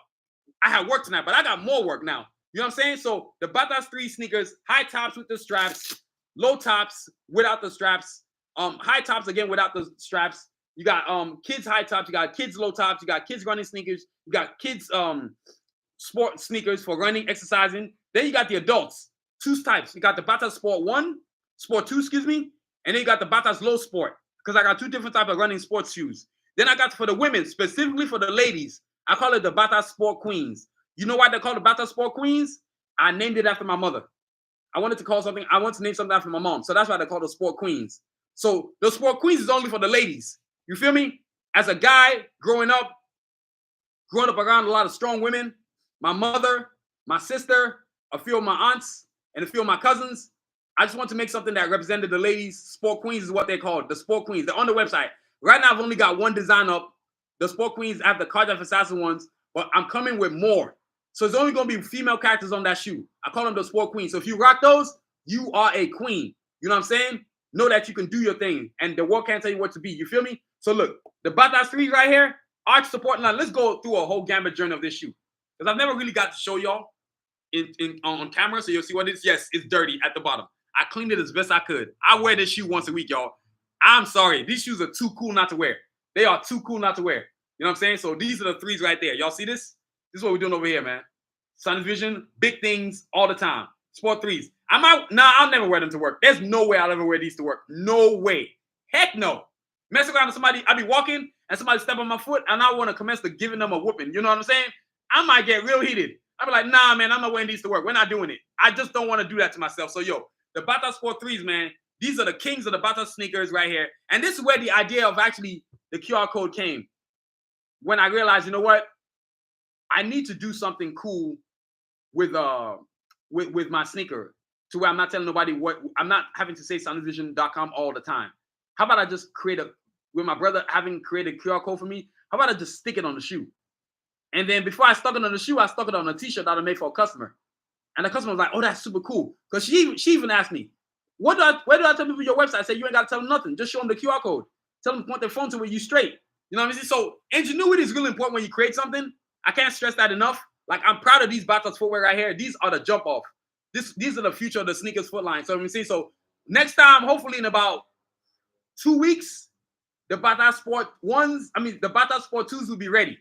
I had work tonight, but I got more work now. You know what I'm saying? So the Batazr 3 sneakers, high tops with the straps, low tops without the straps, high tops again without the straps. You got kids high tops, you got kids low tops, you got kids running sneakers, you got kids sport sneakers for running, exercising. Then you got the adults, two types. You got the Batazr Sport 1, Sport 2, excuse me, and then you got the Batazr Low Sport because I got two different types of running sports shoes. Then I got for the women, specifically for the ladies, I call it the Batazr Sport Queens. You know why they call it the Batazr Sport Queens? I named it after my mother. I wanted to name something after my mom. So that's why they call it Sport Queens. So the Sport Queens is only for the ladies. You feel me? As a guy growing up around a lot of strong women, my mother, my sister, a few of my aunts, and a few of my cousins, I just want to make something that represented the ladies. Sport Queens is what they're called, the Sport Queens. They're on the website. Right now, I've only got one design up. The Sport Queens, I have the Cardiac Assassin ones, but I'm coming with more. So it's only going to be female characters on that shoe. I call them the Sport Queens. So if you rock those, you are a queen. You know what I'm saying? Know that you can do your thing, and the world can't tell you what to be. You feel me? So look, the Batazr 3 right here, arch support line. Let's go through a whole gambit journey of this shoe because I've never really got to show y'all on camera, so you'll see what it is. Yes, it's dirty at the bottom. I cleaned it as best I could. I wear this shoe once a week, y'all. I'm sorry. These shoes are too cool not to wear. They are too cool not to wear. You know what I'm saying? So these are the threes right there. Y'all see this? This is what we're doing over here, man. Sun Vision, big things all the time. Sport threes. I'll never wear them to work. There's no way I'll ever wear these to work. No way. Heck no. Mess around with somebody, I be walking and somebody step on my foot and I want to commence to giving them a whooping. You know what I'm saying? I might get real heated. I'll be like, nah, man, I'm not wearing these to work. We're not doing it. I just don't want to do that to myself. So, yo, the Batazr Sport 3s, man, these are the kings of the Batazr sneakers right here. And this is where the idea of actually the QR code came. When I realized, you know what? I need to do something cool with my sneaker to where I'm not telling nobody what, I'm not having to say sanusivision.com all the time. How about I just with my brother having created a QR code for me, how about I just stick it on the shoe? And then before I stuck it on the shoe, I stuck it on a t-shirt that I made for a customer. And the customer was like, oh, that's super cool. Because she even asked me, where do I tell people your website? I said, you ain't got to tell them nothing. Just show them the QR code. Tell them to point their phone to where you straight. You know what I mean? So ingenuity is really important when you create something. I can't stress that enough. Like, I'm proud of these Batazr footwear right here. These are the jump off. These are the future of the sneakers foot line. So, so next time, hopefully in about 2 weeks, the Batazr Sport 1s, the Batazr Sport 2s will be ready.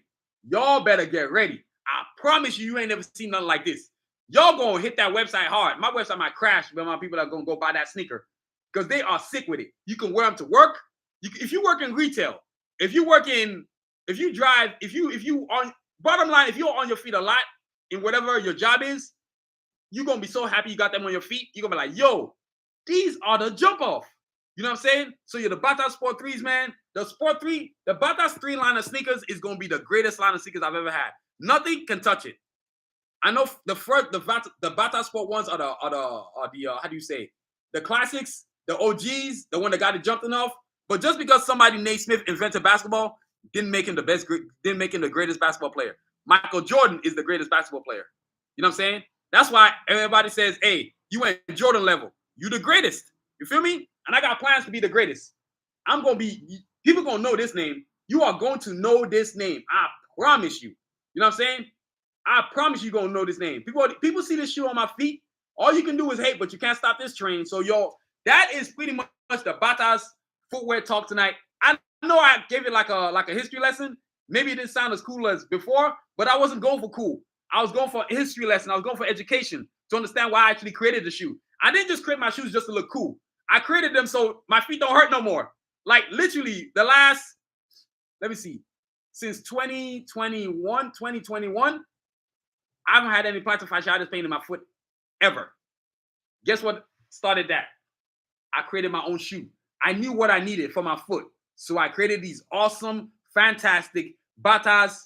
Y'all better get ready. I promise you ain't never seen nothing like this. Y'all gonna hit that website hard. My website might crash, but my people are gonna go buy that sneaker. because they are sick with it. You can wear them to work. If you work in retail, if you drive, if you on bottom line, if you're on your feet a lot in whatever your job is, you're gonna be so happy you got them on your feet. You're gonna be like, yo, these are the jump off. You know what I'm saying? So you're the Batazr Sport 3s, man. The Batazr 3 line of sneakers is gonna be the greatest line of sneakers I've ever had. Nothing can touch it. I know the Batazr Sport 1s are the how do you say, the classics, the OGs, the one that got it jumping off. But just because somebody Nate Smith invented basketball didn't make him the greatest basketball player. Michael Jordan is the greatest basketball player. You know what I'm saying? That's why everybody says, hey, you ain't Jordan level. You the greatest. You feel me? And I got plans to be the greatest. People gonna know this name. You are going to know this name. I promise you. You know what I'm saying? I promise you gonna know this name. People see this shoe on my feet. All you can do is hate, but you can't stop this train. So, yo, that is pretty much the Batazr footwear talk tonight. I know I gave it like a history lesson. Maybe it didn't sound as cool as before, but I wasn't going for cool. I was going for a history lesson. I was going for education to understand why I actually created the shoe. I didn't just create my shoes just to look cool. I created them so my feet don't hurt no more. Like literally the last, let me see, since 2021, I haven't had any plantar fasciitis pain in my foot ever. Guess what started that? I created my own shoe. I knew what I needed for my foot. So I created these awesome, fantastic Batazr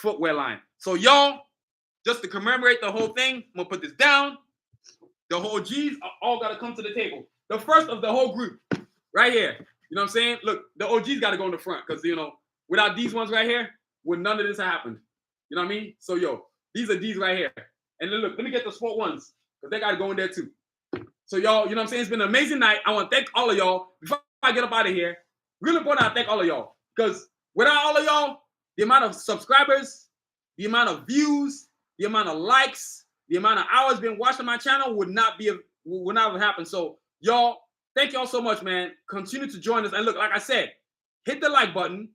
footwear line. So y'all, just to commemorate the whole thing, I'm gonna put this down. The whole G's all gotta come to the table. The first of the whole group, right here. You know what I'm saying? Look, the OGs gotta go in the front because without these ones right here, would none of this have happened. You know what I mean? So yo, these are these right here. And then look, let me get the sport ones because they gotta go in there too. So y'all, you know what I'm saying? It's been an amazing night. I want to thank all of y'all. Before I get up out of here, really important I thank all of y'all because without all of y'all, the amount of subscribers, the amount of views, the amount of likes, the amount of hours been watching my channel would not have happened. So y'all, thank y'all so much, man. Continue to join us. And look, like I said, hit the like button,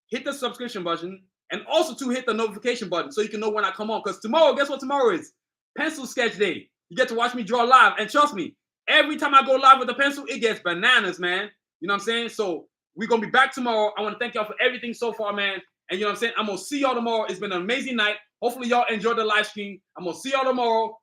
hit the subscription button, and also to hit the notification button so you can know when I come on. Because tomorrow, guess what tomorrow is? Pencil sketch day. You get to watch me draw live. And trust me, every time I go live with a pencil, it gets bananas, man. You know what I'm saying? So we're going to be back tomorrow. I want to thank y'all for everything so far, man. And you know what I'm saying? I'm going to see y'all tomorrow. It's been an amazing night. Hopefully y'all enjoyed the live stream. I'm going to see y'all tomorrow.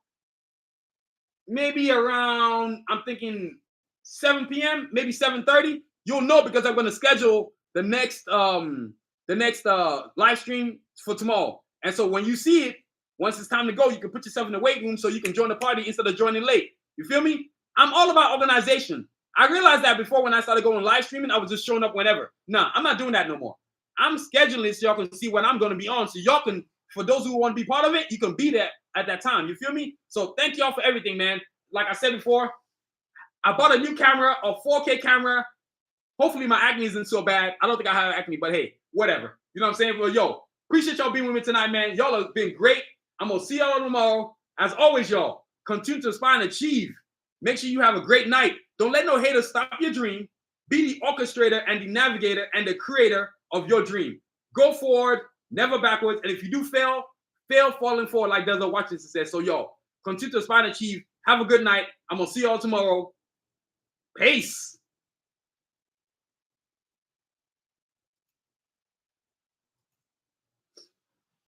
Maybe around, I'm thinking 7 p.m., maybe 7:30. You'll know because I'm going to schedule the next live stream for tomorrow. And so when you see it, once it's time to go, you can put yourself in the weight room so you can join the party instead of joining late. You feel me? I'm all about organization. I realized that before when I started going live streaming, I was just showing up whenever. Nah, I'm not doing that no more. I'm scheduling so y'all can see when I'm going to be on. So y'all can, for those who want to be part of it, you can be there at that time. You feel me? So thank y'all for everything, man. Like I said before, I bought a new camera, a 4K camera. Hopefully my acne isn't so bad. I don't think I have acne, but hey, whatever. You know what I'm saying? Well, yo, appreciate y'all being with me tonight, man. Y'all have been great. I'm going to see y'all tomorrow. As always, y'all, continue to aspire and achieve. Make sure you have a great night. Don't let no haters stop your dream. Be the orchestrator and the navigator and the creator of your dream. Go forward, never backwards. And if you do fail falling forward like Desert Watches says. So, y'all, continue to aspire and achieve. Have a good night. I'm going to see y'all tomorrow. Peace.